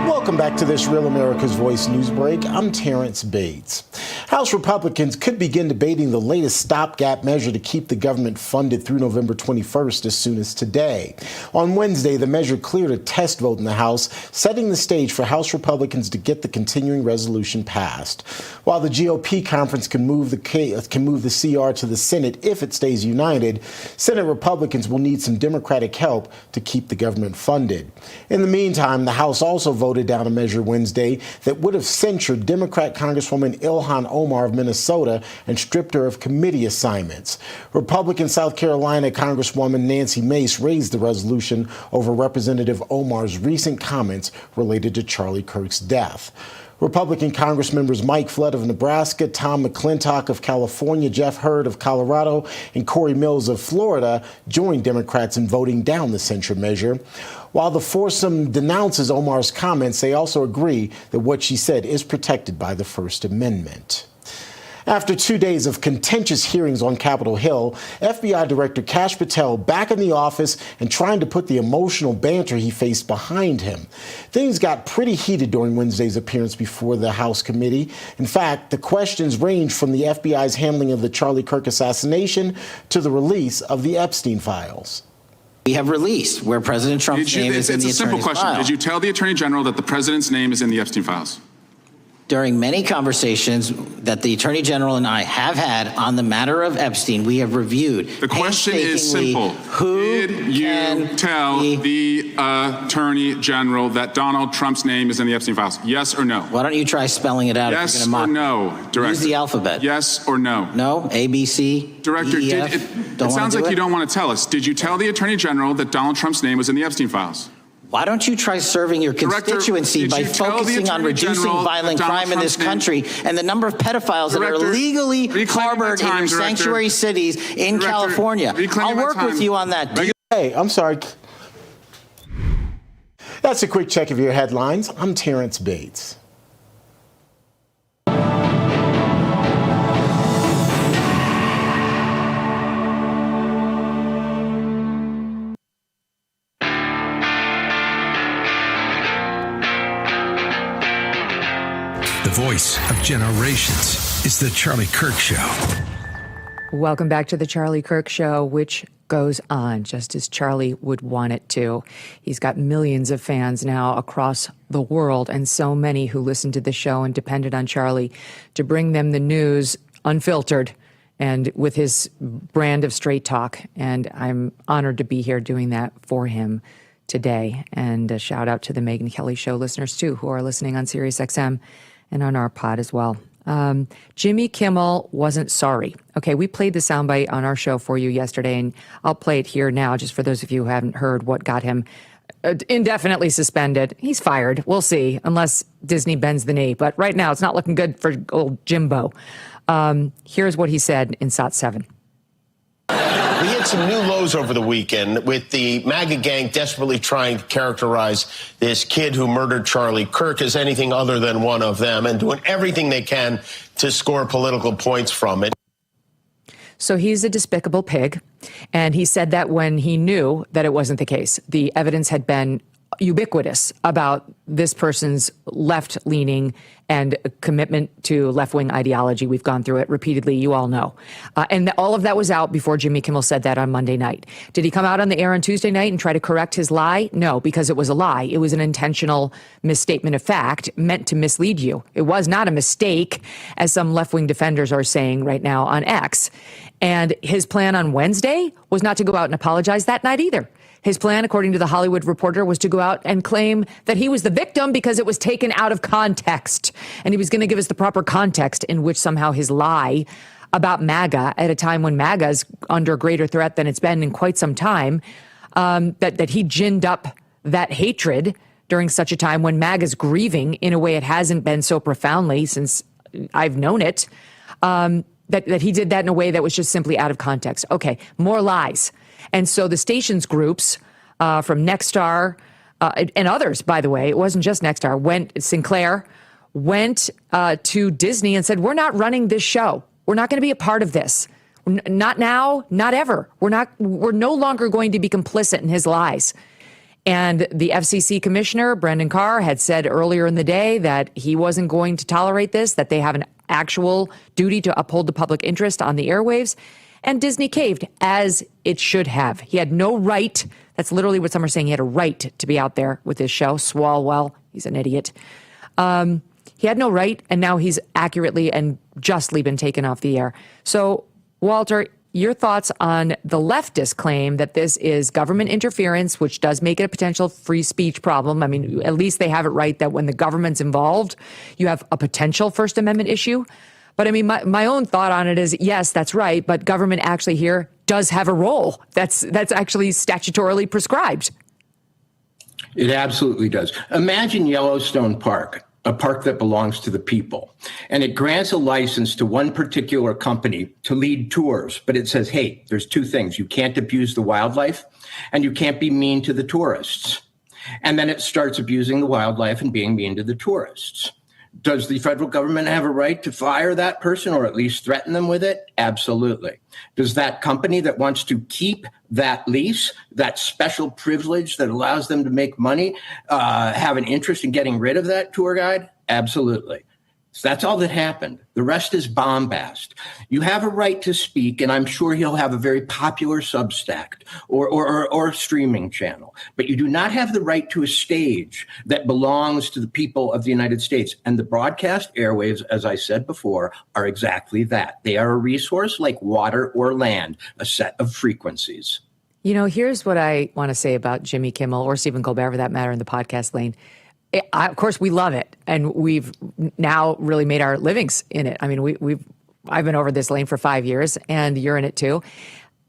Welcome back to this Real America's Voice news break. I'm Terrence Bates. House Republicans could begin debating the latest stopgap measure to keep the government funded through November 21st as soon as today. On Wednesday, the measure cleared a test vote in the House, setting the stage for House Republicans to get the continuing resolution passed. While the GOP conference can move the CR to the Senate if it stays united, Senate Republicans will need some Democratic help to keep the government funded. In the meantime, the House also voted down a measure Wednesday that would have censured Democrat Congresswoman Ilhan Omar of Minnesota and stripped her of committee assignments. Republican South Carolina Congresswoman Nancy Mace raised the resolution over Representative Omar's recent comments related to Charlie Kirk's death. Republican Congress members Mike Flood of Nebraska, Tom McClintock of California, Jeff Hurd of Colorado, and Corey Mills of Florida joined Democrats in voting down the censure measure. While the foursome denounces Omar's comments, they also agree that what she said is protected by the First Amendment. After 2 days of contentious hearings on Capitol Hill, FBI Director Kash Patel back in the office and trying to put the emotional banter he faced behind him. Things got pretty heated during Wednesday's appearance before the House committee. In fact, the questions ranged from the FBI's handling of the Charlie Kirk assassination to the release of the Epstein files. We have released where President Trump's name is in the It's a simple question. file. Did you tell the Attorney General that the President's name is in the Epstein files? During many conversations that the Attorney General and I have had on the matter of Epstein, we have reviewed. The question is simple. Did you tell the Attorney General that Donald Trump's name is in the Epstein files? Yes or no? Why don't you try spelling it out? Yes if you're gonna or mock no, Director? Use the alphabet. Yes or no? No, A, B, C, Director, D, E, F. it sounds like you don't want to tell us. Did you tell the Attorney General that Donald Trump's name was in the Epstein files? Why don't you try serving your constituency by focusing on reducing violent crime in this country and the number of pedophiles that are legally harbored in your sanctuary cities in California? I'll work with you on that. Hey, I'm sorry. That's a quick check of your headlines. I'm Terrence Bates. The voice of generations is The Charlie Kirk Show. Welcome back to The Charlie Kirk Show, which goes on just as Charlie would want it to. He's got millions of fans now across the world, and so many who listen to the show and depended on Charlie to bring them the news unfiltered and with his brand of straight talk. And I'm honored to be here doing that for him today. And a shout out to the Megyn Kelly Show listeners, too, who are listening on SiriusXM and on our pod as well. Jimmy Kimmel wasn't sorry. Okay, we played the soundbite on our show for you yesterday, and I'll play it here now just for those of you who haven't heard what got him indefinitely suspended. He's fired. We'll see, unless Disney bends the knee. But right now, it's not looking good for old Jimbo. Here's what he said in SOT 7. We hit some new lows over the weekend with the MAGA gang desperately trying to characterize this kid who murdered Charlie Kirk as anything other than one of them and doing everything they can to score political points from it. So he's a despicable pig, and he said that when he knew that it wasn't the case. The evidence had been ubiquitous about this person's left-leaning and a commitment to left-wing ideology. We've gone through it repeatedly. You all know. And all of that was out before Jimmy Kimmel said that on Monday night. Did he come out on the air on Tuesday night and try to correct his lie? No, because it was a lie. It was an intentional misstatement of fact meant to mislead you. It was not a mistake, as some left-wing defenders are saying right now on X. And his plan on Wednesday was not to go out and apologize that night either. His plan, according to the Hollywood Reporter, was to go out and claim that he was the victim because it was taken out of context. And he was going to give us the proper context in which somehow his lie about MAGA, at a time when MAGA is under greater threat than it's been in quite some time, that he ginned up that hatred during such a time when MAGA is grieving in a way it hasn't been so profoundly since I've known it, that he did that in a way that was just simply out of context. Okay, more lies. And so the stations groups from Nexstar and others, by the way, it wasn't just Nexstar, Sinclair went to Disney and said, we're not running this show. We're not going to be a part of this. Not now, not ever. We're no longer going to be complicit in his lies. And the FCC commissioner, Brendan Carr, had said earlier in the day that he wasn't going to tolerate this, that they have an actual duty to uphold the public interest on the airwaves. And Disney caved, as it should have. He had no right. That's literally what some are saying. He had a right to be out there with his show. Swalwell, he's an idiot. He had no right, and now he's accurately and justly been taken off the air. So, Walter, your thoughts on the leftist claim that this is government interference, which does make it a potential free speech problem. I mean, at least they have it right that when the government's involved, you have a potential First Amendment issue. But I mean, my own thought on it is, yes, that's right. But government actually here does have a role that's actually statutorily prescribed. It absolutely does. Imagine Yellowstone Park, a park that belongs to the people, and it grants a license to one particular company to lead tours. But it says, hey, there's two things. You can't abuse the wildlife and you can't be mean to the tourists. And then it starts abusing the wildlife and being mean to the tourists. Does the federal government have a right to fire that person or at least threaten them with it? Absolutely. Does that company that wants to keep that lease, that special privilege that allows them to make money, have an interest in getting rid of that tour guide? Absolutely. So that's all that happened. The rest is bombast. You have a right to speak, and I'm sure he'll have a very popular Substack or streaming channel. But you do not have the right to a stage that belongs to the people of the United States. And the broadcast airwaves, as I said before, are exactly that. They are a resource like water or land, a set of frequencies. You know, here's what I want to say about Jimmy Kimmel, or Stephen Colbert for that matter, in the podcast lane. Of course, we love it, and we've now really made our livings in it. I mean, I've been over this lane for 5 years, and you're in it too.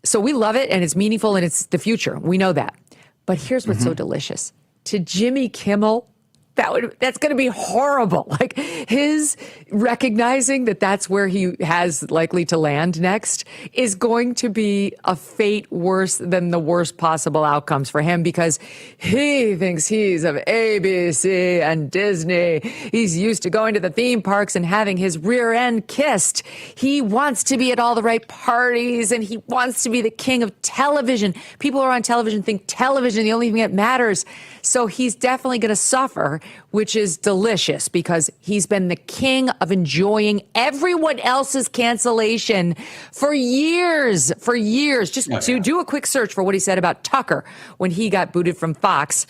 So we love it, and it's meaningful, and it's the future. We know that. But here's what's so delicious. To Jimmy Kimmel, that's going to be horrible. Like, his recognizing that that's where he has likely to land next is going to be a fate worse than the worst possible outcomes for him, because he thinks he's of ABC and Disney. He's used to going to the theme parks and having his rear end kissed. He wants to be at all the right parties, and he wants to be the king of television. People who are on television think television is the only thing that matters. So he's definitely going to suffer, which is delicious, because he's been the king of enjoying everyone else's cancellation for years. Just to do a quick search for what he said about Tucker when he got booted from Fox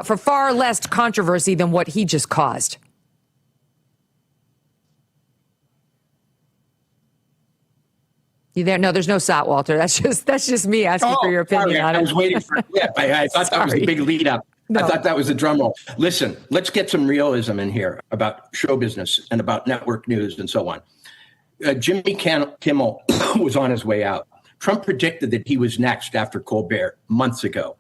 for far less controversy than what he just caused. You there? No, there's no SOT, Walter. That's just me asking for your opinion on it. I was waiting for it. Yeah, I thought that was a big lead up. No. I thought that was a drum roll. Listen, let's get some realism in here about show business and about network news and so on. Jimmy Kimmel was on his way out. Trump predicted that he was next after Colbert months ago.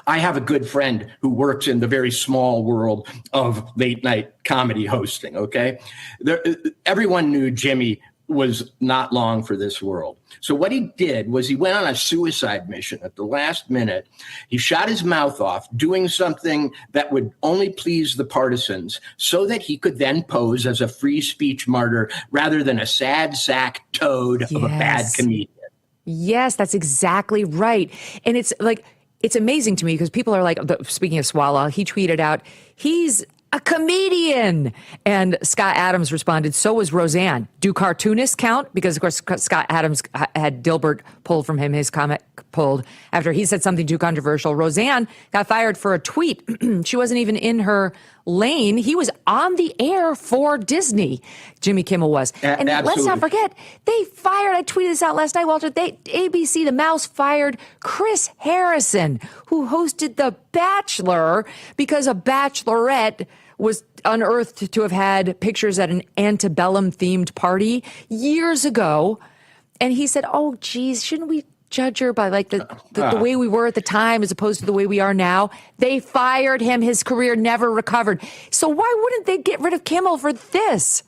I have a good friend who works in the very small world of late night comedy hosting, okay? Everyone knew Jimmy was not long for this world. So what he did was he went on a suicide mission at the last minute. He shot his mouth off doing something that would only please the partisans so that he could then pose as a free speech martyr rather than a sad sack toad of a bad comedian. Yes, that's exactly right. And it's like, it's amazing to me because people are like, speaking of Swallow, he tweeted out, he's a comedian. And Scott Adams responded, so was Roseanne. Do cartoonists count? Because, of course, Scott Adams had Dilbert pulled from him, his comic pulled after he said something too controversial. Roseanne got fired for a tweet. She wasn't even in her lane. He was on the air for Disney. Jimmy Kimmel was. And let's not forget, they fired, I tweeted this out last night, Walter, ABC, the Mouse fired Chris Harrison, who hosted The Bachelor, because a bachelorette was unearthed to have had pictures at an antebellum themed party years ago. And he said, oh, geez, shouldn't we judge her by like the way we were at the time as opposed to the way we are now? They fired him. His career never recovered. So why wouldn't they get rid of Kimmel for this?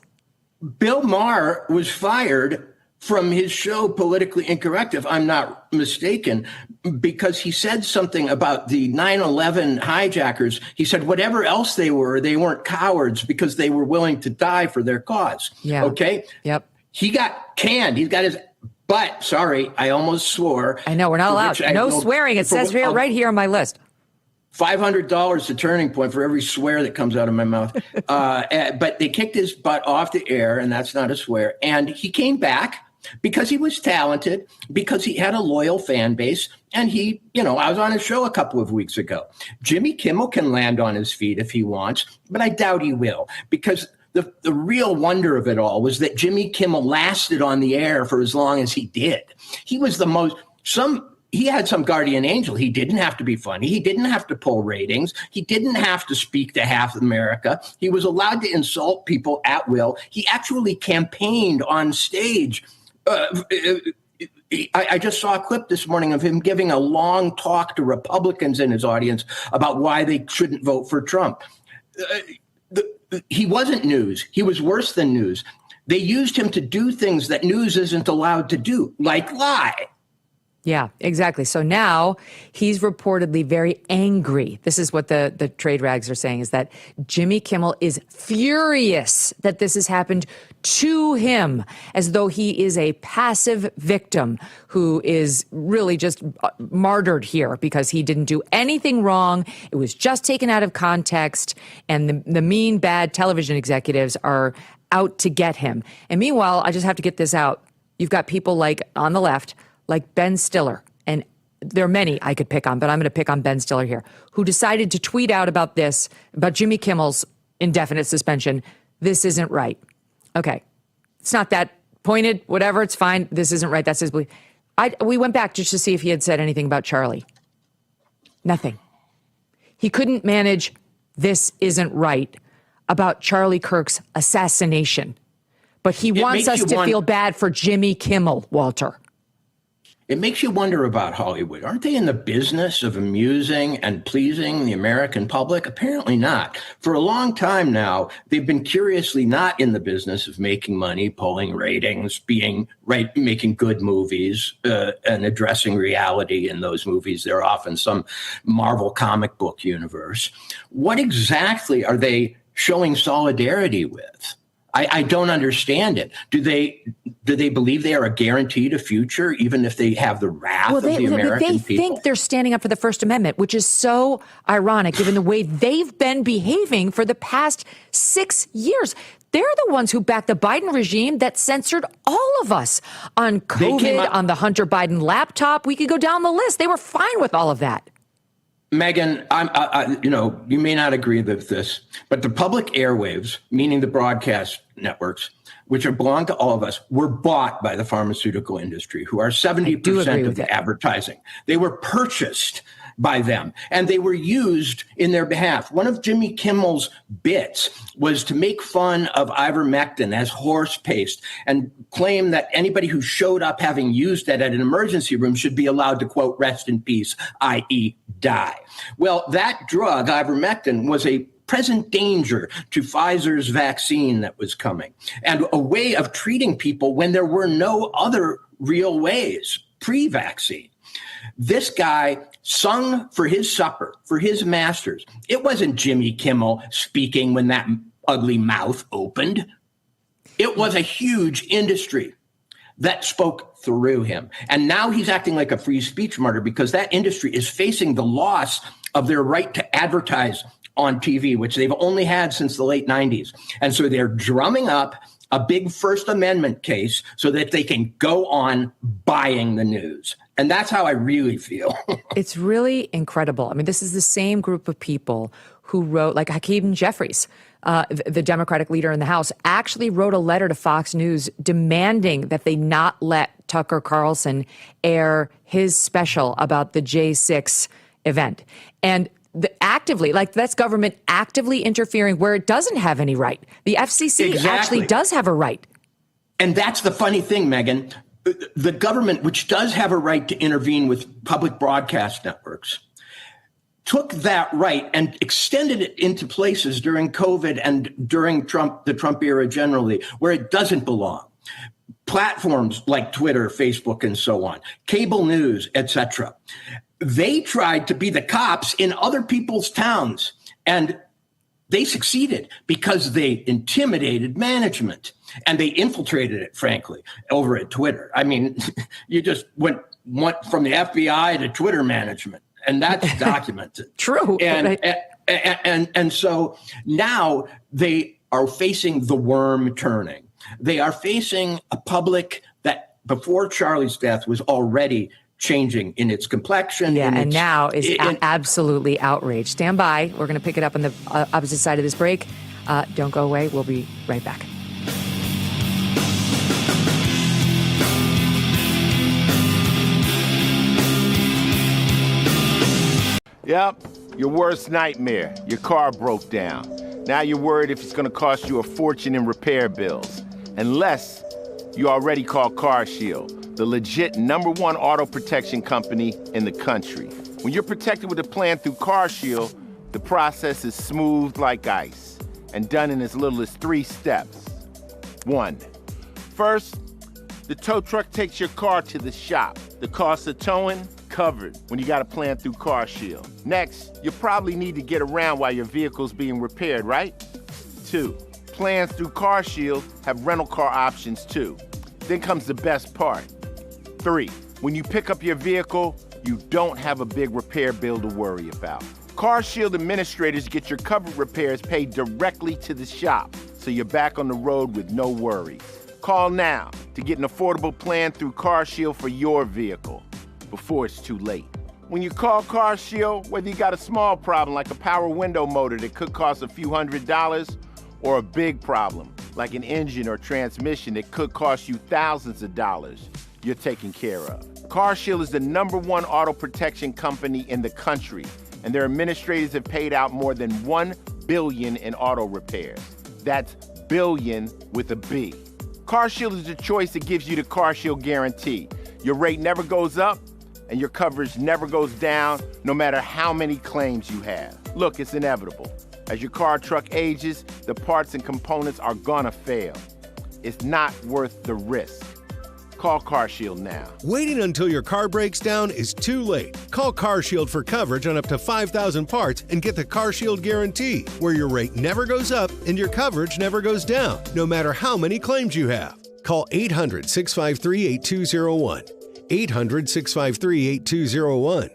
Bill Maher was fired from his show Politically Incorrect, if I'm not mistaken, because he said something about the 9/11 hijackers. He said whatever else they weren't cowards because they were willing to die for their cause. Yeah. Okay? Yep. He got canned. He's got his butt. Sorry, I almost swore. I know, we're not allowed. No swearing. It says here, right here on my list. $500 a turning point for every swear that comes out of my mouth. But they kicked his butt off the air, and that's not a swear. And he came back because he was talented, because he had a loyal fan base. And he, I was on his show a couple of weeks ago. Jimmy Kimmel can land on his feet if he wants, but I doubt he will, because the real wonder of it all was that Jimmy Kimmel lasted on the air for as long as he did. He was he had some guardian angel. He didn't have to be funny. He didn't have to pull ratings. He didn't have to speak to half America. He was allowed to insult people at will. He actually campaigned on stage. I just saw a clip this morning of him giving a long talk to Republicans in his audience about why they shouldn't vote for Trump. He wasn't news. He was worse than news. They used him to do things that news isn't allowed to do, like lie. Yeah, exactly. So now he's reportedly very angry. This is what the trade rags are saying, is that Jimmy Kimmel is furious that this has happened to him, as though he is a passive victim who is really just martyred here because he didn't do anything wrong. It was just taken out of context, and the mean, bad television executives are out to get him. And meanwhile, I just have to get this out. You've got people like on the left, like Ben Stiller, and there are many I could pick on, but I'm going to pick on Ben Stiller here, who decided to tweet out about this, about Jimmy Kimmel's indefinite suspension. This isn't right. Okay. It's not that pointed, whatever, it's fine. This isn't right. That's his belief. We went back just to see if he had said anything about Charlie. Nothing. He couldn't manage "this isn't right" about Charlie Kirk's assassination. But he wants us to feel bad for Jimmy Kimmel, Walter. It makes you wonder about Hollywood. Aren't they in the business of amusing and pleasing the American public? Apparently not. For a long time now, they've been curiously not in the business of making money, pulling ratings, making good movies, and addressing reality in those movies. They're often some Marvel comic book universe. What exactly are they showing solidarity with? I don't understand it. Do they believe they are a guaranteed a future, even if they have the wrath of the American people? They think they're standing up for the First Amendment, which is so ironic, given the way they've been behaving for the past 6 years. They're the ones who backed the Biden regime that censored all of us on COVID, on the Hunter Biden laptop. We could go down the list. They were fine with all of that. Megan, you may not agree with this, but the public airwaves, meaning the broadcast networks, which belong to all of us, were bought by the pharmaceutical industry, who are 70% of the advertising. They were purchased by them, and they were used in their behalf. One of Jimmy Kimmel's bits was to make fun of ivermectin as horse paste and claim that anybody who showed up having used it at an emergency room should be allowed to, quote, rest in peace, i.e. die. Well, that drug, ivermectin, was a present danger to Pfizer's vaccine that was coming, and a way of treating people when there were no other real ways pre-vaccine. This guy sung for his supper, for his masters. It wasn't Jimmy Kimmel speaking when that ugly mouth opened. It was a huge industry that spoke through him. And now he's acting like a free speech martyr because that industry is facing the loss of their right to advertise on TV, which they've only had since the late 90s. And so they're drumming up a big First Amendment case so that they can go on buying the news. And that's how I really feel. It's really incredible. I mean, this is the same group of people who wrote, like Hakeem Jeffries, the Democratic leader in the House, actually wrote a letter to Fox News demanding that they not let Tucker Carlson air his special about the J6 event. And actively, like that's government actively interfering where it doesn't have any right. The FCC actually does have a right. And that's the funny thing, Megyn. The government, which does have a right to intervene with public broadcast networks, took that right and extended it into places during COVID and during the Trump era generally, where it doesn't belong. Platforms like Twitter, Facebook, and so on, cable news, etc. They tried to be the cops in other people's towns, and they succeeded because they intimidated management and they infiltrated it, frankly, over at Twitter. I mean, you just went from the FBI to Twitter management, and that's documented. True. And so now they are facing the worm turning. They are facing a public that before Charlie's death was already changing in its complexion. Yeah, and now is absolutely outraged. Stand by. We're going to pick it up on the opposite side of this break. Don't go away. We'll be right back. Yep, your worst nightmare. Your car broke down. Now you're worried if it's going to cost you a fortune in repair bills. Unless you already called CarShield, the legit #1 auto protection company in the country. When you're protected with a plan through CarShield, the process is smooth like ice and done in as little as 3 steps. 1. First, the tow truck takes your car to the shop. The cost of towing, covered when you got a plan through CarShield. Next, you probably need to get around while your vehicle's being repaired, right? 2. Plans through CarShield have rental car options too. Then comes the best part. 3. When you pick up your vehicle, you don't have a big repair bill to worry about. CarShield administrators get your covered repairs paid directly to the shop, so you're back on the road with no worries. Call now to get an affordable plan through CarShield for your vehicle before it's too late. When you call CarShield, whether you got a small problem like a power window motor that could cost a few $100s, or a big problem like an engine or transmission that could cost you thousands of dollars, you're taken care of. CarShield is the #1 auto protection company in the country, and their administrators have paid out more than $1 billion in auto repairs. That's billion with a B. CarShield is the choice that gives you the CarShield guarantee. Your rate never goes up, and your coverage never goes down, no matter how many claims you have. Look, it's inevitable. As your car or truck ages, the parts and components are gonna fail. It's not worth the risk. Call CarShield now. Waiting until your car breaks down is too late. Call CarShield for coverage on up to 5,000 parts and get the CarShield guarantee, where your rate never goes up and your coverage never goes down, no matter how many claims you have. Call 800-653-8201. 800-653-8201.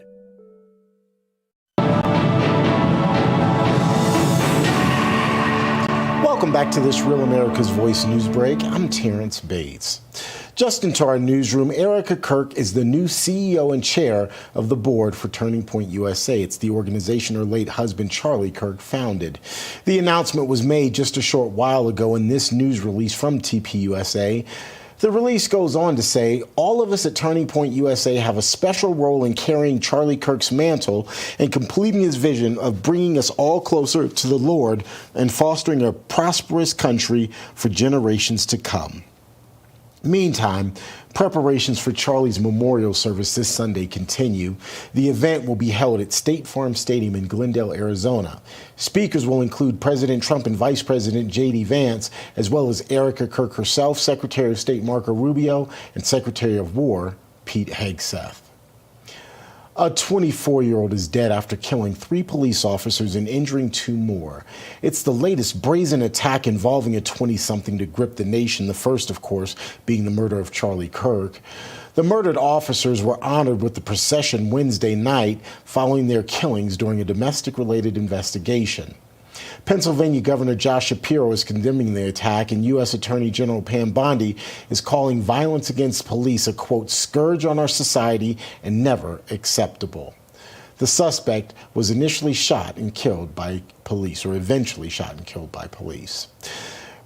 Welcome back to this Real America's Voice news break. I'm Terrence Bates. Just into our newsroom, Erica Kirk is the new CEO and chair of the board for Turning Point USA. It's the organization her late husband, Charlie Kirk, founded. The announcement was made just a short while ago in this news release from TPUSA. The release goes on to say, all of us at Turning Point USA have a special role in carrying Charlie Kirk's mantle and completing his vision of bringing us all closer to the Lord and fostering a prosperous country for generations to come. Meantime, preparations for Charlie's memorial service this Sunday continue. The event will be held at State Farm Stadium in Glendale, Arizona. Speakers will include President Trump and Vice President J.D. Vance, as well as Erica Kirk herself, Secretary of State Marco Rubio, and Secretary of War Pete Hegseth. A 24-year-old is dead after killing 3 police officers and injuring 2 more. It's the latest brazen attack involving a 20-something to grip the nation, the first, of course, being the murder of Charlie Kirk. The murdered officers were honored with the procession Wednesday night following their killings during a domestic-related investigation. Pennsylvania Governor Josh Shapiro is condemning the attack, and U.S. Attorney General Pam Bondi is calling violence against police a, quote, scourge on our society and never acceptable. The suspect was initially shot and killed by police, or eventually shot and killed by police.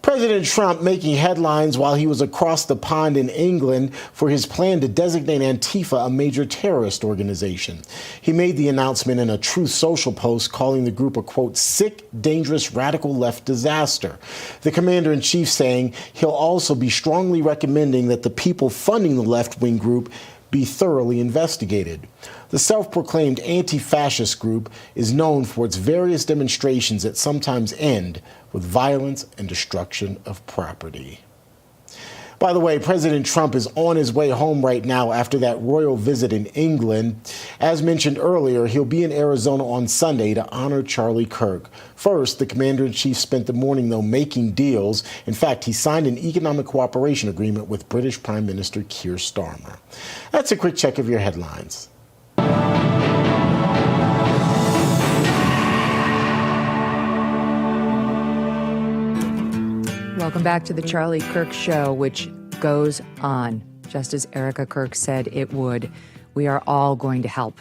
President Trump making headlines while he was across the pond in England for his plan to designate Antifa a major terrorist organization. He made the announcement in a Truth Social post calling the group a, quote, sick, dangerous, radical left disaster. The commander-in-chief saying he'll also be strongly recommending that the people funding the left-wing group be thoroughly investigated. The self-proclaimed anti-fascist group is known for its various demonstrations that sometimes end with violence and destruction of property. By the way, President Trump is on his way home right now after that royal visit in England. As mentioned earlier, he'll be in Arizona on Sunday to honor Charlie Kirk. First, the commander-in-chief spent the morning, though, making deals. In fact, he signed an economic cooperation agreement with British Prime Minister Keir Starmer. That's a quick check of your headlines. Welcome back to the Charlie Kirk Show, which goes on, just as Erica Kirk said it would. We are all going to help.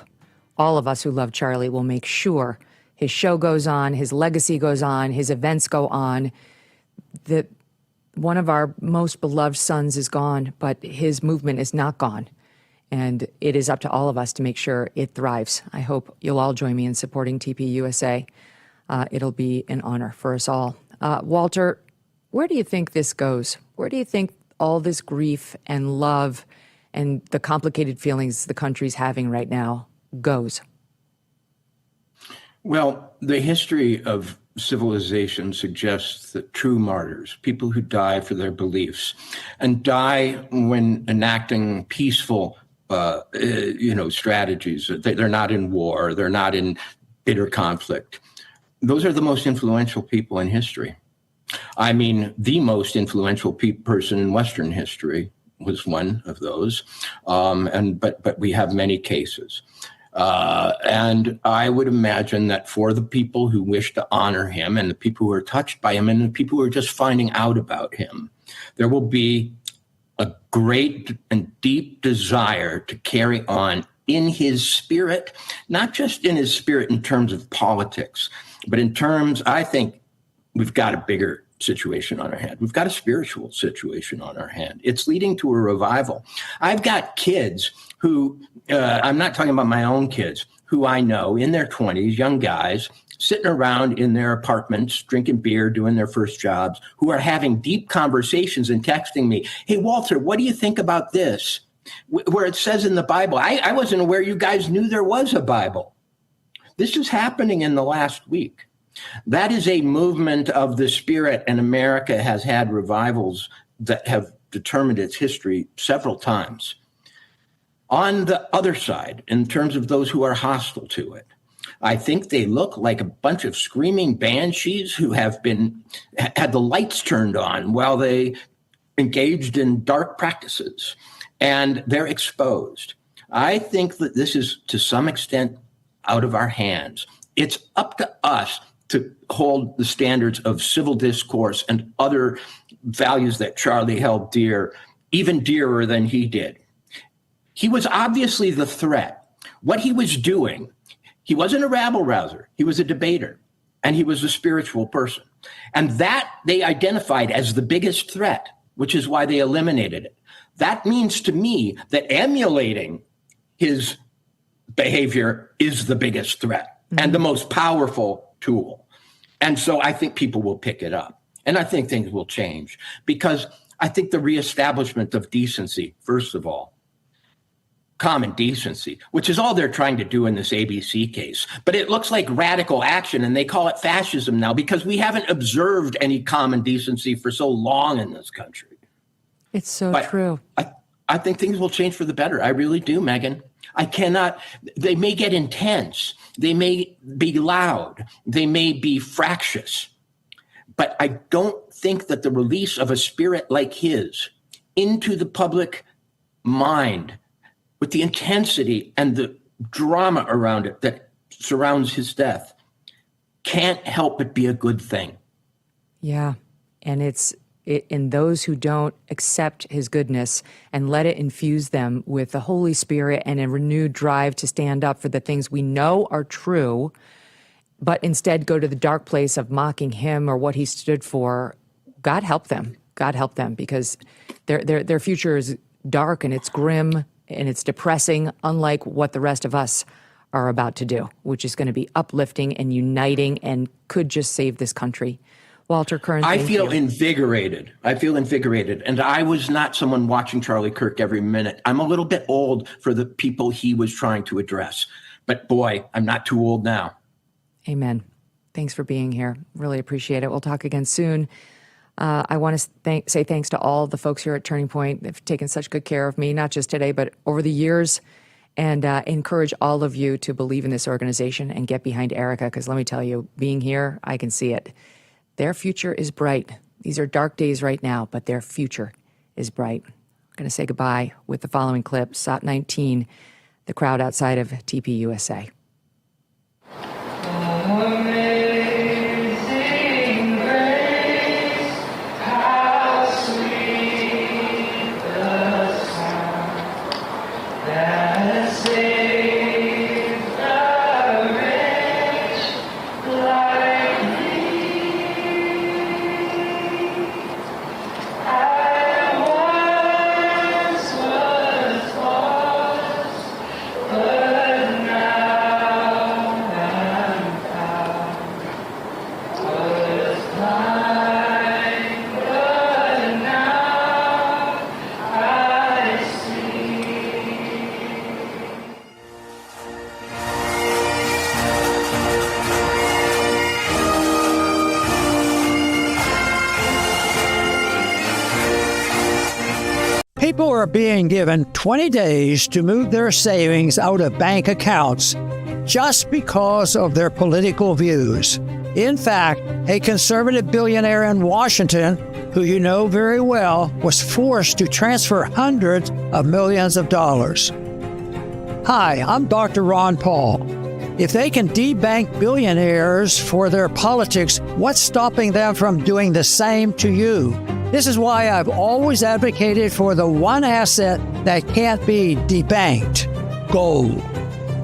All of us who love Charlie will make sure his show goes on, his legacy goes on, his events go on. That one of our most beloved sons is gone, but his movement is not gone. And it is up to all of us to make sure it thrives. I hope you'll all join me in supporting TPUSA. It'll be an honor for us all. Walter, where do you think this goes? Where do you think all this grief and love and the complicated feelings the country's having right now goes? Well, the history of civilization suggests that true martyrs, people who die for their beliefs and die when enacting peaceful strategies. They're not in war, they're not in bitter conflict. Those are the most influential people in history. I mean, the most influential person in Western history was one of those, but we have many cases. And I would imagine that for the people who wish to honor him and the people who are touched by him and the people who are just finding out about him, there will be a great and deep desire to carry on in his spirit, not just in his spirit in terms of politics, but in terms, I think, we've got a bigger situation on our hand. We've got a spiritual situation on our hand. It's leading to a revival. I've got kids who, I'm not talking about my own kids, who I know in their 20s, young guys, sitting around in their apartments, drinking beer, doing their first jobs, who are having deep conversations and texting me, hey, Walter, what do you think about this? Where it says in the Bible, I wasn't aware you guys knew there was a Bible. This is happening in the last week. That is a movement of the spirit, and America has had revivals that have determined its history several times. On the other side, in terms of those who are hostile to it, I think they look like a bunch of screaming banshees who have had the lights turned on while they engaged in dark practices, and they're exposed. I think that this is, to some extent, out of our hands. It's up to us to hold the standards of civil discourse and other values that Charlie held dear, even dearer than he did. He was obviously the threat. What he was doing, he wasn't a rabble-rouser. He was a debater, and he was a spiritual person. And that they identified as the biggest threat, which is why they eliminated it. That means to me that emulating his behavior is the biggest threat and the most powerful tool. And so I think people will pick it up. And I think things will change because I think the reestablishment of decency, first of all, common decency, which is all they're trying to do in this ABC case. But it looks like radical action, and they call it fascism now because we haven't observed any common decency for so long in this country. It's so true. I think things will change for the better. I really do, Megan. They may get intense. They may be loud. They may be fractious. But I don't think that the release of a spirit like his into the public mind with the intensity and the drama around it that surrounds his death can't help but be a good thing. Yeah. And it's in those who don't accept his goodness and let it infuse them with the Holy Spirit and a renewed drive to stand up for the things we know are true, but instead go to the dark place of mocking him or what he stood for. God help them. God help them, because their future is dark and it's grim and it's depressing, unlike what the rest of us are about to do, which is going to be uplifting and uniting and could just save this country. Walter Kern, I feel invigorated. And I was not someone watching Charlie Kirk every minute. I'm a little bit old for the people he was trying to address. But boy, I'm not too old now. Amen. Thanks for being here. Really appreciate it. We'll talk again soon. I want to say thanks to all the folks here at Turning Point. They've taken such good care of me, not just today, but over the years. And encourage all of you to believe in this organization and get behind Erica, because let me tell you, being here, I can see it. Their future is bright. These are dark days right now, but their future is bright. We're going to say goodbye with the following clip, SOT 19, the crowd outside of TPUSA. People are being given 20 days to move their savings out of bank accounts just because of their political views. In fact, a conservative billionaire in Washington, who you know very well, was forced to transfer hundreds of millions of dollars. Hi, I'm Dr. Ron Paul. If they can debank billionaires for their politics, what's stopping them from doing the same to you? This is why I've always advocated for the one asset that can't be debanked: gold.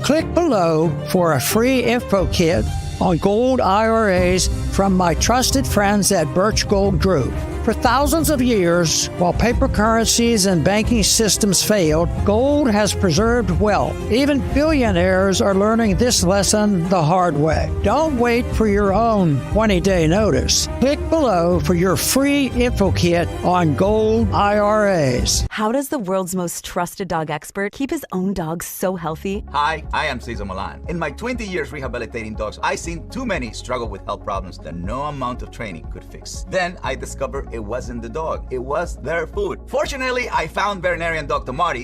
Click below for a free info kit on gold IRAs from my trusted friends at Birch Gold Group. For thousands of years, while paper currencies and banking systems failed, gold has preserved wealth. Even billionaires are learning this lesson the hard way. Don't wait for your own 20-day notice. Click below for your free info kit on gold IRAs. How does the world's most trusted dog expert keep his own dog so healthy? Hi, I am Cesar Milan. In my 20 years rehabilitating dogs, I've seen too many struggle with health problems that no amount of training could fix. Then I discovered it wasn't the dog, it was their food. Fortunately, I found veterinarian Dr. Marty.